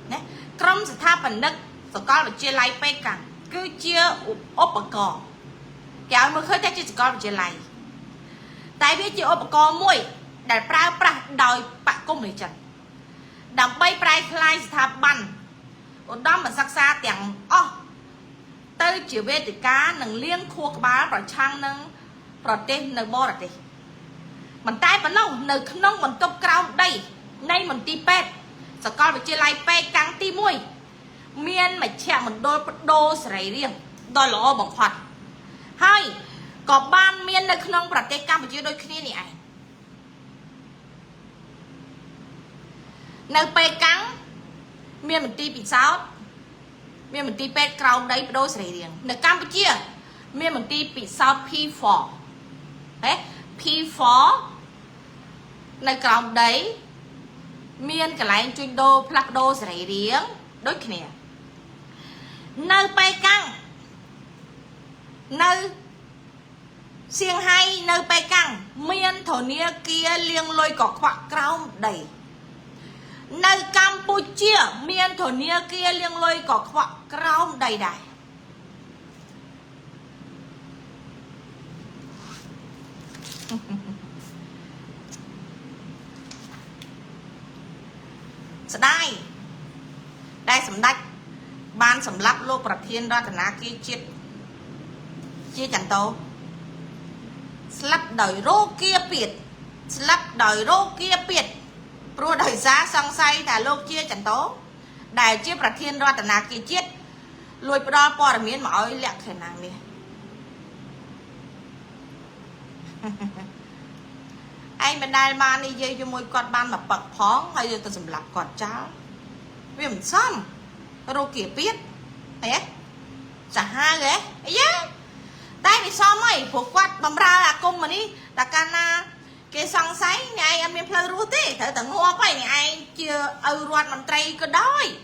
nè trong sự tha phần đất rồi có bị chia lại pe căng cứ chia ốp bờ cò kéo mới khơi tay chỉ có bị chia lại tại vì chia ốp bờ cò mùi để pra đòi bạn công người chân đằng bay prai khai sự tha bắn ở đó mà sắc xa tiếng tới chiều về thì cá nâng liên khua bá rồi trang nâng rồi tên nâng bò rồi mình tay vẫn lâu nâng nông mình tốc cao đây nay mình ti pet sao con phải chia lại pe căng ti mui miên mà chẹo mình đô sấy riêng đôi lỗ bằng hoạt hai có ban miên nâng nông rồi tên cam phải chia đôi khi này nâng pe căng miên mình ti bị sao miền mình ti pet cao đấy đôi sấy riêng nâng Campuchia miền mình ti bị sao P4 đấy P4 nâng cao đấy miền cái lại chuyên đô plak đô sấy riêng đối kia nơi pe căng nơi xiềng hay nơi pe căng miền thổ nia kia liêng lôi có khoác cao đầy nơi Campuchia miền thổ nia kia liêng lôi có khoác cao đầy đầyได้สำนักบ้านสำรับโลกประเทศรัตนากีจิตchia chẳng tố slap đời rô kia biệt slap đời rô kia biệt pro đời giá sang say thả lô chia chẳng tố đại chiaประเทศรัตนากีจิตลวยปลอปอดmiếng mọi lẹt khởi nàng nè anh bên đây mà đi dây cho môi con ban mà bật phóng hay tôi sầm lặp con cháu vì mình xong rồi kia biết thế chả hai ghế ấy đây vì sao mày phục quát bầm ra là cung mà đi là cana cái song sấy ngày anh em plei rú thế thử tận hoa phải ngày chưa ruột mình tray có đôi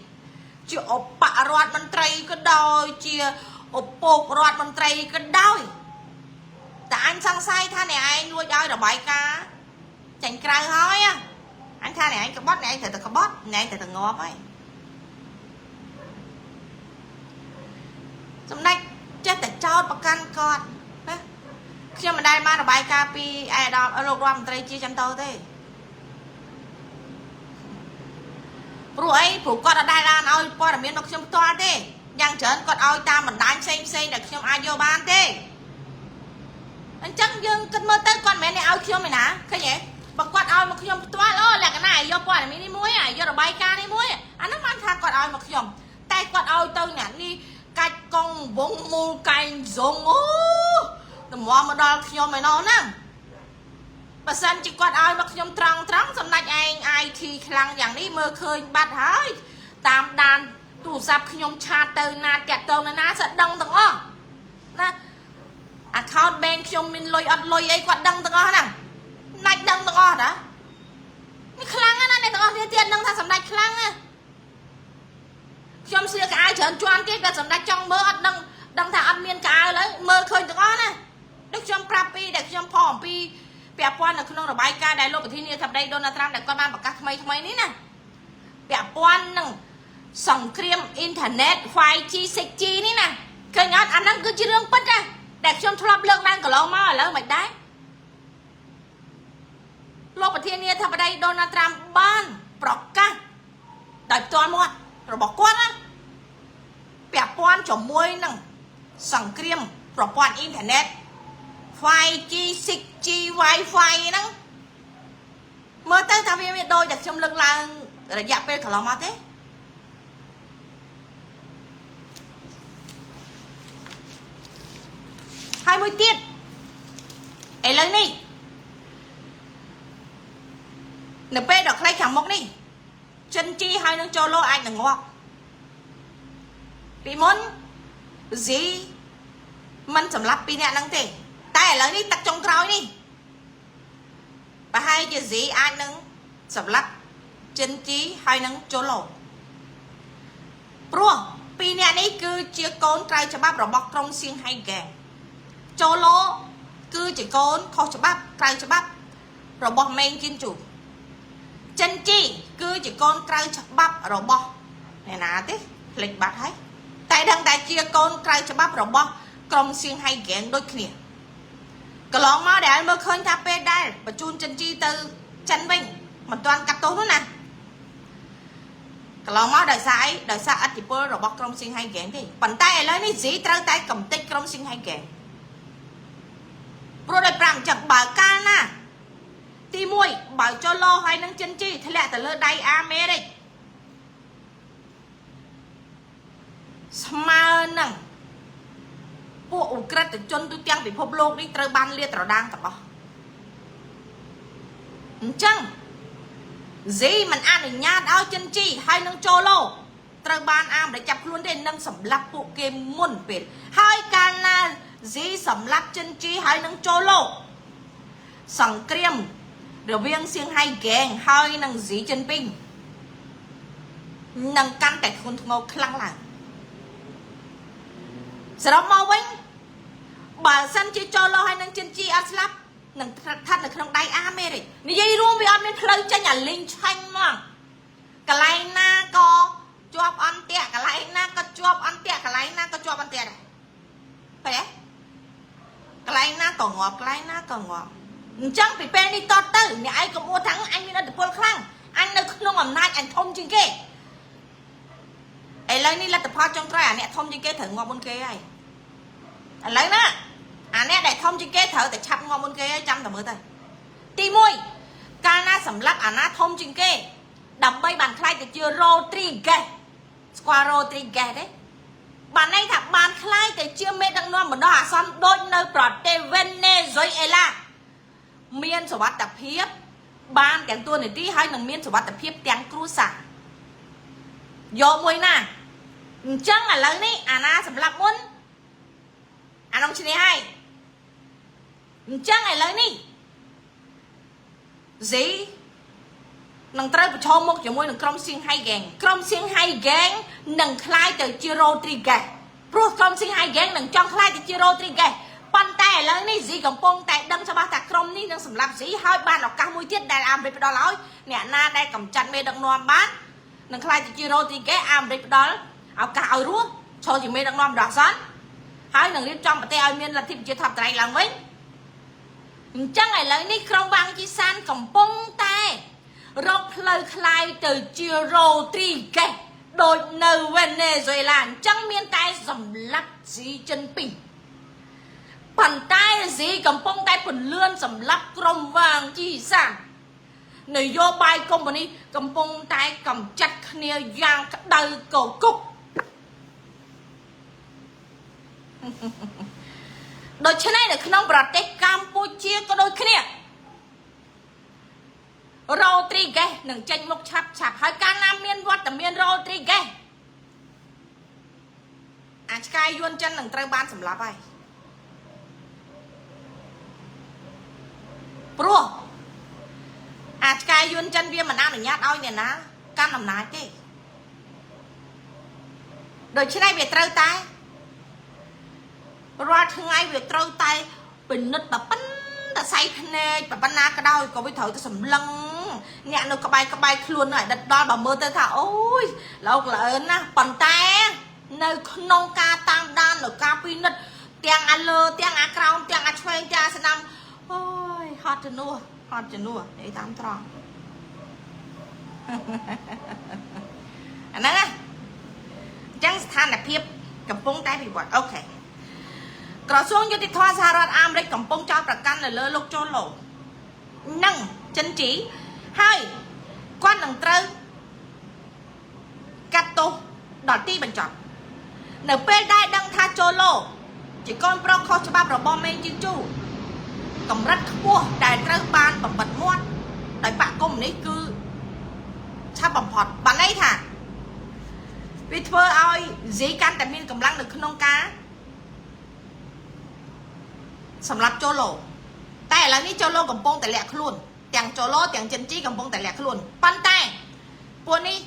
chưa ốp bạ ruột mình tray có đôi chưa ốp bột ruột mình tray có đôi tại anh song sấy tha này anh nuôi chơi rồi bài ca chẳng cày thôi á anh tha này anh có bót này anh thử tận có bót này anh thử tận ngó vậy xong đây chết tại cho bậc căn con khi mà đây mà bài ca pi ai đó ở lô ram tây chia chân tôi thế ព្រោះគាត់អត់ដែរឡានឲ្យព័ត៌មានមកខ្ញុំផ្ទាល់ទេយ៉ាងច្រើនគាត់ឲ្យតាមបណ្ដាញផ្សេងដែលខ្ញុំអាចយកបានទេអញ្ចឹងយើងគិតមើលទៅគាត់មិនមែនឲ្យខ្ញុំឯណាឃើញទេបើគាត់ឲ្យមកខ្ញុំផ្ទាល់អូលក្ខណៈយកព័ត៌មាននេះមួយយករបាយការណ៍នេះមួយអាហ្នឹងបានថាគាត់ឲ្យមកខ្ញុំតែគាត់ឲ្យទៅអ្នកនេះកាច់កងវងមូលកែងសងអូតម្រាំមកដល់ខ្ញុំឯណោះហ្នឹងបើសិនជាគាត់ឲ្យមកខ្ញុំត្រង់សម្ដេចឯង IT ខ្លាំងយ៉ាងនេះមើលឃើញបាត់ហើយតាមដានទូរស័ព្ទខ្ញុំឆាតទៅណាតាក់ទងណាសឹកដឹងទាំងអស់ណា account bank ខ្ញុំមានលុយអត់លុយអីគាត់ដឹងទាំងអស់ហ្នឹងណាច់ដឹងទាំងអស់តានេះខ្លាំងណាស់អ្នកទាំងអស់គ្នាទៀតដឹងថាសម្ដេចខ្លាំងណាខ្ញុំស្លៀកកៅអៅច្រើនជាន់ទៀតតែសម្ដេចចង់មើលអត់ដឹងថាអត់មានកៅអៅឡើយមើលឃើញទាំងអស់ណាដូចខ្ញុំប្រាប់ពីដែលខ្ញុំផអំពីពាក់ព័ន្ធនៅក្នុងរបាយការណ៍ដែលលោកប្រធានាធិបតីដូណាល់ត្រាំដែលគាត់បានប្រកាសថ្មីនេះណាពាក់ព័ន្ធនឹងសង្គ្រាមអ៊ីនធឺណិត 5G 6G នេះណាឃើញអត់អាហ្នឹងគឺជារឿងពិតណាដែលខ្ញុំធ្លាប់លើកឡើងកន្លងមកឥឡូវមិនដែរលោកប្រធានាធិបតីដូណាល់ត្រាំបានប្រកាសដោយផ្ទាល់មាត់របស់គាត់ណាពាក់ព័ន្ធជាមួយនឹងសង្គ្រាមប្រព័ន្ធអ៊ីនធឺណិត 5G 6G Wi-Fi ហ្នឹងមើលទៅថាវាមានដូចតែខ្ញុំលើកឡើងរយៈពេលកន្លងមកទេហើយមួយទៀតឥឡូវនេះនៅពេលដល់ខ្លីខាងមុខនេះចិនជីហើយនឹងចូលលោអាចនឹងងាប់ពីមុនស៊ីมันសម្រាប់ពីអ្នកហ្នឹងទេតែឥឡូវនេះទឹកចុងក្រោយនេះប្រហែលជាស៊ីអាចនឹងសម្រាប់ចិនជីហើយនឹងចូលលោព្រោះពីរអ្នកនេះគឺជាកូនក្រៅច្បាប់របស់ក្រុមសៀងហៃហ្គេងចូលលោគឺជាកូនខុសច្បាប់ក្រៅច្បាប់របស់មេងគិនជូចិនជីគឺជាកូនក្រៅច្បាប់របស់អ្នកណាទេភ្លេចបាត់ហើយតែដឹងតែជាកូនក្រៅច្បាប់របស់ក្រុមសៀងហៃហ្គេងដូចគ្នាកន្លងមកដែលមើលឃើញថាពេលដែលបញ្ជូនចិនជីទៅចិនវិញមិនទាន់កាត់ទោសនោះណាកន្លងមកដោយសារអីដោយសារអធិបុលរបស់ក្រុមសៀងហៃហ្គេងទេប៉ុន្តែឥឡូវនេះស៊ីត្រូវតែកំទេចក្រុមសៀងហៃហ្គេងព្រោះដោយ5អញ្ចឹងបើកាលណាទី1បើចូលលោហើយនឹងចិនជីធ្លាក់ទៅលើដៃអាមេរិកស្មើនឹងពួកអ៊ុក្រិតជនទូទាំងពិភពលោកនេះត្រូវបានលាតត្រដាងទាំងអស់អញ្ចឹងស៊ីមិនអនុញ្ញាតឲ្យចិនជីហើយនឹងចូលលោត្រូវបានអាមេរិកចាប់ខ្លួនទេនឹងសម្លាប់ពួកគេមុនពេលហើយកាលណាស៊ីសម្លាប់ចិនជីហើយនឹងចូលលោសង្គ្រាមរវាងសៀងហៃហ្គេងហើយនឹងស៊ីចិនពីងនឹងកាន់តែធ្ងន់ធ្ងរខ្លាំងឡើងសរុបមកវិញបើសិនជាចូលលោហើយនឹងចិនជីអត់ស្លាប់នឹងស្ថិតនៅក្នុងដៃអាមេរិកនិយាយរួមវាអត់មានផ្លូវចេញអាលីងឆាញ់មកកន្លែងណាក៏ជាប់អន្តៈកន្លែងណាក៏ជាប់អន្តៈកន្លែងណាក៏ជាប់អន្តៈដែរឃើញទេកន្លែងណាក៏ងាប់កន្លែងណាក៏ងាប់អញ្ចឹងពីពេលនេះតទៅអ្នកឯងក៏មកថាអញមានឥទ្ធិពលខ្លាំងអញនៅក្នុងអំណាចអញធំជាងគេឥឡូវនេះលទ្ធផលចុងក្រោយអាអ្នកធំជាងគេត្រូវងាប់មុនគេហើយឥឡូវណាអាអ្នកដែលធំជាងគេត្រូវតែឆាប់ងាប់មុនគេហើយចាំតែមើលទៅទី1កាលណាសម្លាប់អាណាធំជាងគេដើម្បីបានខ្លាយទៅជារ៉ូទ្រីហ្គេសស្គាល់រ៉ូទ្រីហ្គេសទេបានន័យថាបានខ្លាយទៅជាមេដឹកនាំបណ្ដោះអាសន្នដូចនៅប្រទេសវេណេស៊ុយអេឡាមានសុវត្ថិភាពបានទាំងតួនាទីហើយនឹងមានសុវត្ថិភាពទាំងគ្រួសារយកមួយណាអញ្ចឹងឥឡូវនេះអាណាសម្រាប់មុនអានោះឈ្នះហើយអញ្ចឹងឥឡូវនេះស៊ីនឹងត្រូវប្រឈមមុខជាមួយនឹងក្រុមសៀងហៃហ្គេងក្រុមសៀងហៃហ្គេងនឹងខ្លាយទៅជារ៉ូទ្រីហ្គេសព្រោះក្រុមសៀងហៃហ្គេងនឹងចង់ខ្លាយទៅជារ៉ូទ្រីហ្គេសប៉ុន្តែឥឡូវនេះស៊ីកំពុងតែដឹងច្បាស់ថាក្រុមនេះនឹងសម្លាប់ស៊ីហើយបានឱកាសមួយទៀតដែលអាមេរិកផ្ដល់ឲ្យអ្នកណាដែលកម្ចាត់មេដឹកនាំបាននឹងខ្លាយទៅជារ៉ូទ្រីហ្គេសអាមេរិកផ្ដល់ឱកាសឲ្យរស់ចូលជាមេដឹកនាំបណ្ដោះអាសន្នហើយនឹងរៀបចំប្រទេសឲ្យមានលទ្ធិប្រជាធិបតេយ្យឡើងវិញអញ្ចឹងឥឡូវនេះក្រុងវាងជីសានកំពុងតែ រកផ្លូវคล้ายទៅជារ៉ូទ្រីហ្កេសដូចនៅវេណេស៊ុយឡាអញ្ចឹងមានតែសម្លាប់ស៊ីចិនពីរប៉ុន្តែស៊ីកំពុងតែពន្លឿនសម្លាប់ក្រុមវាងជីសានយោបាយកុម្មុយនីសកំពុងតែកំចាត់គ្នាយ៉ាងក្តៅកគុកដូច្នេះនៅក្នុងប្រទេសកម្ពុជាក៏ដូចគ្នារ៉ូទ្រីហ្កេសនឹងចេញមុខឆាប់ហើយកាលណាមានវត្តមានរ៉ូទ្រីហ្កេសអាឆ្កែយួនចិននឹងត្រូវបានសម្លាប់ហើយព្រោះអាឆ្កែយួនចិនវាមិនអនុញ្ញាតឲ្យអ្នកណាកាន់អំណាចទេដូច្នេះវាត្រូវតែរាល់ថ្ងៃវាត្រូវតែពិនិត្យប៉ុណ្តែសៃភ្នែកប៉ុណ្ណាក៏ដោយក៏វាត្រូវតែសម្លឹងអ្នកនៅក្បែរខ្លួនឲ្យដិតដល់បើមើលទៅថាអូយលោកល្អើនណាប៉ុន្តែនៅក្នុងការតាមដាននៅការពិនិត្យទាំងអាលើទាំងអាក្រោមទាំងអាឆ្វេងទាំងអាស្ដាំអូយហត់ជំនួសនិយាយតាមត្រង់អាហ្នឹងណាអញ្ចឹងស្ថានភាពកំពុងតែវិវត្តអូខេក្រសួងយុតិធម៌សហរដ្ឋអាមេរិកកំពុងចោទប្រកាន់នៅលើលោកជូឡូនិងចិនជីហើយគាត់នឹងត្រូវកាត់ទោសដល់ទីបញ្ចប់នៅពេលដែលដឹងថាជូឡូជាកូនប្រុសខុសច្បាប់របស់មេជីជូកម្រិតខ្ពស់ដែលត្រូវបានបំបត្តិមាត់ដោយបកកុម្មុយនីសគឺឆាប់បំផុតបានន័យថាវាធ្វើឲ្យហ្ស៊ីកាន់តែមានកម្លាំងនៅក្នុងការសម្រាប់ជូឡូតែឥឡូវនេះជូឡូកំពុងតែលាក់ខ្លួនទាំងជូឡូទាំងចិនជីកំពុងតែលាក់ខ្លួនប៉ុន្តែពួកនេះ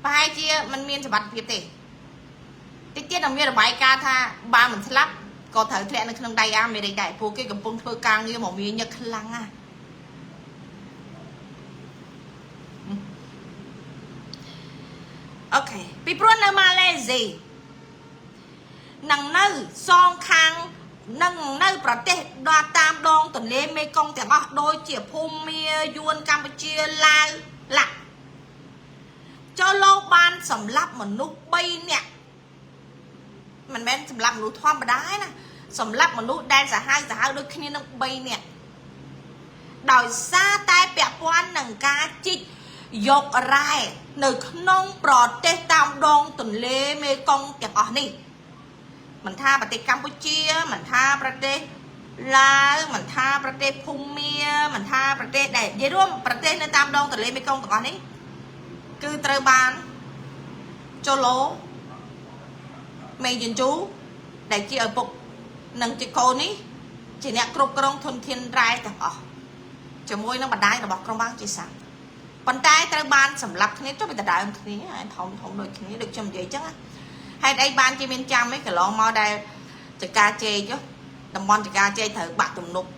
ប្រហែលជាមិនមានសុវត្ថិភាពទេតិចទៀតនឹងមានរបាយការណ៍ថាបើមិនស្លាប់ក៏ត្រូវធ្លាក់នៅក្នុងដៃអាមេរិកដែរព្រោះគេកំពុងធ្វើការងារមកមានញឹកខ្លាំងណាស់អូខេពីព្រោះនៅម៉ាឡេស៊ីនឹងនៅសងខាងនឹងនៅប្រទេសដល់តាមដងទន្លេមេគង្គទាំងអស់ដូចជាភូមាយួនកម្ពុជាឡាវឡាក់ចូលលោកបានសម្លាប់មនុស្ស3នាក់មិនមែនសម្លាប់មនុស្សធម្មតាទេណាសម្លាប់មនុស្សដែលសាហាវដូចគ្នានឹង3នាក់ដោយសារតែពាក់ព័ន្ធនឹងការជីកយករ៉ែនៅក្នុងប្រទេសតាមដងទន្លេមេគង្គទាំងអស់នេះមិនថាប្រទេសកម្ពុជាមិនថាប្រទេសឡាវមិនថាប្រទេសភូមាមិនថាប្រទេសដែលនិយាយរួមប្រទេសនៅតាមដងទន្លេមេគង្គទាំងអស់នេះគឺត្រូវបានជូឡូមេយិនជូដែលជាឪពុកនិងជាកូននេះជាអ្នកគ្រប់គ្រងធនធានរ៉ែទាំងអស់ជាមួយនឹងបណ្ដាញរបស់ក្រុមបាំងជាសាំប៉ុន្តែត្រូវបានសម្លាប់គ្នាចុះពីដដើមគ្នាធំដូចគ្នាដូចខ្ញុំនិយាយអញ្ចឹងហេតុអីបានជាមានចាំឯងកន្លងមកដែលចការជែកតំបន់ចការជែកត្រូវបាក់ទំនប់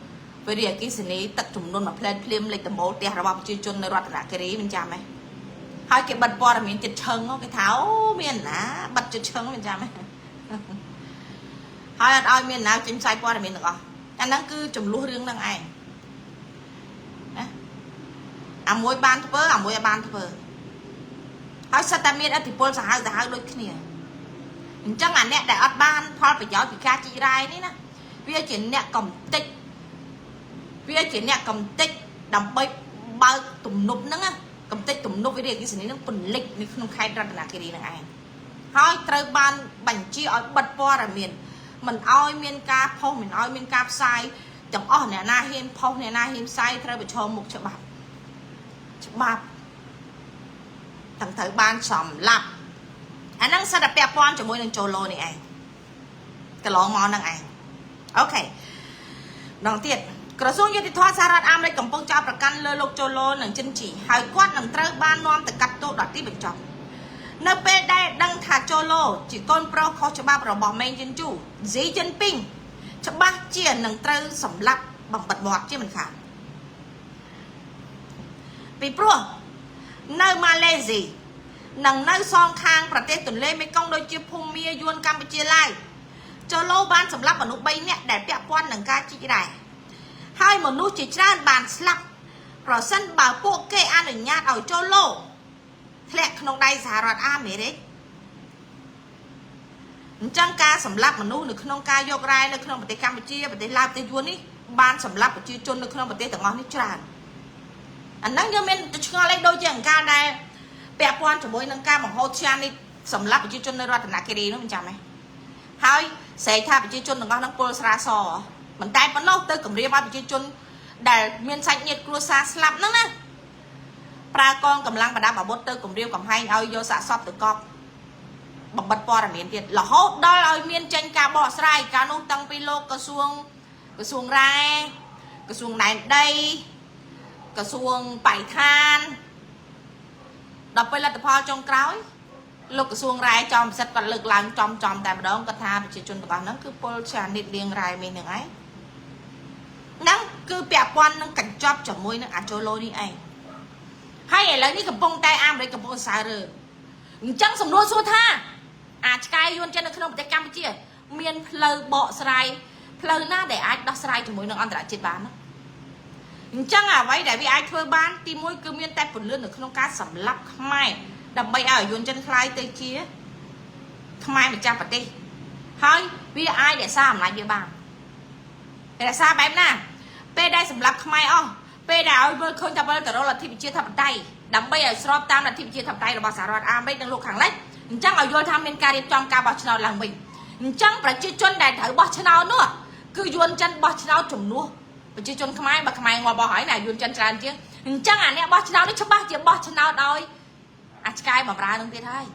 វិរិយអគិសនីទឹកចំនួនមួយផ្លែតភ្លាមលេខដំបូលផ្ទះរបស់ប្រជាជននៅរតនគិរីមានចាំឯងហើយគេបិទព័ត៌មានចិត្តឈឹងគេថាអូមានណាបិទចិត្តឈឹងមានចាំឯងហើយអត់ឲ្យមានណាចេញផ្សាយព័ត៌មានទាំងអស់អាហ្នឹងគឺចំនួនរឿងហ្នឹងឯងណាអាមួយបានធ្វើអាមួយឲ្យបានធ្វើហើយសិតតែមានឥទ្ធិពលសាហាវដូចគ្នាអញ្ចឹងអាអ្នកដែលអត់បានផលប្រយោជន៍ពីការជីករ៉ែនេះណាវាជាអ្នកកំតិចដើម្បីបើកទំនប់ហ្នឹងកំតិចទំនប់វិរិយអគ្គិសនីហ្នឹងពន្លិចនៅក្នុងខេត្តរតនគិរីហ្នឹងឯងហើយត្រូវបានបញ្ជាឲ្យបិទព័ត៌មានមិនឲ្យមានការផុសមិនឲ្យមានការផ្សាយទាំងអស់អ្នកណាហ៊ានផុសអ្នកណាហ៊ានផ្សាយត្រូវប្រឈមមុខច្បាប់ទាំងត្រូវបានសម្លាប់អាហ្នឹងសិតតែពាក់ព័ន្ធជាមួយនឹងជូឡូនេះឯងកន្លងមកហ្នឹងឯងអូខេដងទៀតក្រសួងយុតិធម៌សហរដ្ឋអាមេរិកកំពុងចោទប្រកាន់លើលោកជូឡូនិងចិនជីហើយគាត់នឹងត្រូវបាននាំទៅកាត់ទោសដល់ទីបញ្ចប់នៅពេលដែលដឹងថាជូឡូជាកូនប្រុសខុសច្បាប់របស់មេយិនជូស៊ីជីនពីងច្បាស់ជានឹងត្រូវសម្លាប់បំបត្តិមាត់ជាមិនខានពីព្រោះនៅម៉ាឡេស៊ីនឹងនៅសងខាងប្រទេសទន្លេមេគង្គដូចជាភូមាយួនកម្ពុជាឡាវជូឡូបានសម្លាប់មនុស្ស3នាក់ដែលពាក់ព័ន្ធនឹងការជីករ៉ែហើយមនុស្សជាច្រើនបានស្លាប់ ប្រសិនបើពួកគេអនុញ្ញាតឲ្យចូលលោធ្លាក់ក្នុងដៃសហរដ្ឋអាមេរិកអញ្ចឹងការសម្លាប់មនុស្សនៅក្នុងការយករ៉ែនៅក្នុងប្រទេសកម្ពុជាប្រទេសឡាវប្រទេសយួននេះបានសម្លាប់ប្រជាជននៅក្នុងប្រទេសទាំងអស់នេះច្រើនអាហ្នឹងយើងមានទៅឆ្ងល់អីដូចជាអង្ការដែលពាក់ព័ន្ធជាមួយនឹងការបង្ហូរឈាមនេះសម្លាប់ប្រជាជននៅរតនគិរីនោះមិនចាំទេហើយស្រែកថាប្រជាជនទាំងអស់ហ្នឹងពលស្រាសមិនតែប៉ុណ្ណោះទៅគម្រាមឲ្យប្រជាជនដែលមានសាច់ញាតិគ្រួសារស្លាប់ហ្នឹងណាប្រើកងកម្លាំងប្រដាប់អាវុធទៅគម្រាមកំហែងឲ្យយកសាកសពទៅកប់បំបត្តិព័ត៌មានទៀតរហូតដល់ឲ្យមានចេញការបកស្រាយការនោះតាំងពីលោកក្រសួងរ៉ែក្រសួងដែនដីក្រសួងបរិស្ថានដល់ពេលលទ្ធផលចុងក្រោយលោកក្រសួងរ៉ែចំសិទ្ធគាត់លើកឡើងចំតែម្ដងគាត់ថាប្រជាជនទាំងអស់ហ្នឹងគឺពលឆានិតលៀងរ៉ែមីនឹងឯងហ្នឹងគឺពាក់ព័ន្ធនឹងកញ្ចប់ជាមួយនឹងអាជូឡូនេះឯងហើយឥឡូវនេះកំពុងតែអាមេរិកកំពុងសើរើអញ្ចឹងសំណួរសួរថាអាឆ្កែយួនចិននៅក្នុងប្រទេសកម្ពុជាមានផ្លូវបកស្រាយផ្លូវណាដែលអាចដោះស្រាយជាមួយនឹងអន្តរជាតិបានអញ្ចឹងអ្វីដែលវាអាចធ្វើបានទី1គឺមានតែពន្លឿននៅក្នុងការសម្លាប់ខ្មែរដើម្បីឲ្យយួនចិនខ្លាយទៅជាខ្មែរម្ចាស់ប្រទេសហើយវាអាចរក្សាអំណាចវាបានរក្សាបែបណាពេលដែលសម្លាប់ខ្មែរអស់ពេលដែលឲ្យមើលឃើញថាវិលទៅរកលទ្ធិប្រជាធិបតេយ្យដើម្បីឲ្យស្របតាមលទ្ធិប្រជាធិបតេយ្យរបស់សហរដ្ឋអាមេរិកនិងលោកខាងលិចអញ្ចឹងឲ្យយល់ថាមានការរៀបចំការបោះឆ្នោតឡើងវិញអញ្ចឹងប្រជាជនដែលត្រូវបោះឆ្នោតនោះគឺយួនចិនបោះឆ្នោតជំនួសប្រជាជនខ្មែរបើខ្មែរងាប់បោះហើយណាយួនចិនច្រើនជាងអញ្ចឹងអាអ្នកបោះឆ្នោតនេះច្បាស់ជាបោះឆ្នោតឲ្យអាឆ្កែបំរើនឹងទៀតហើយ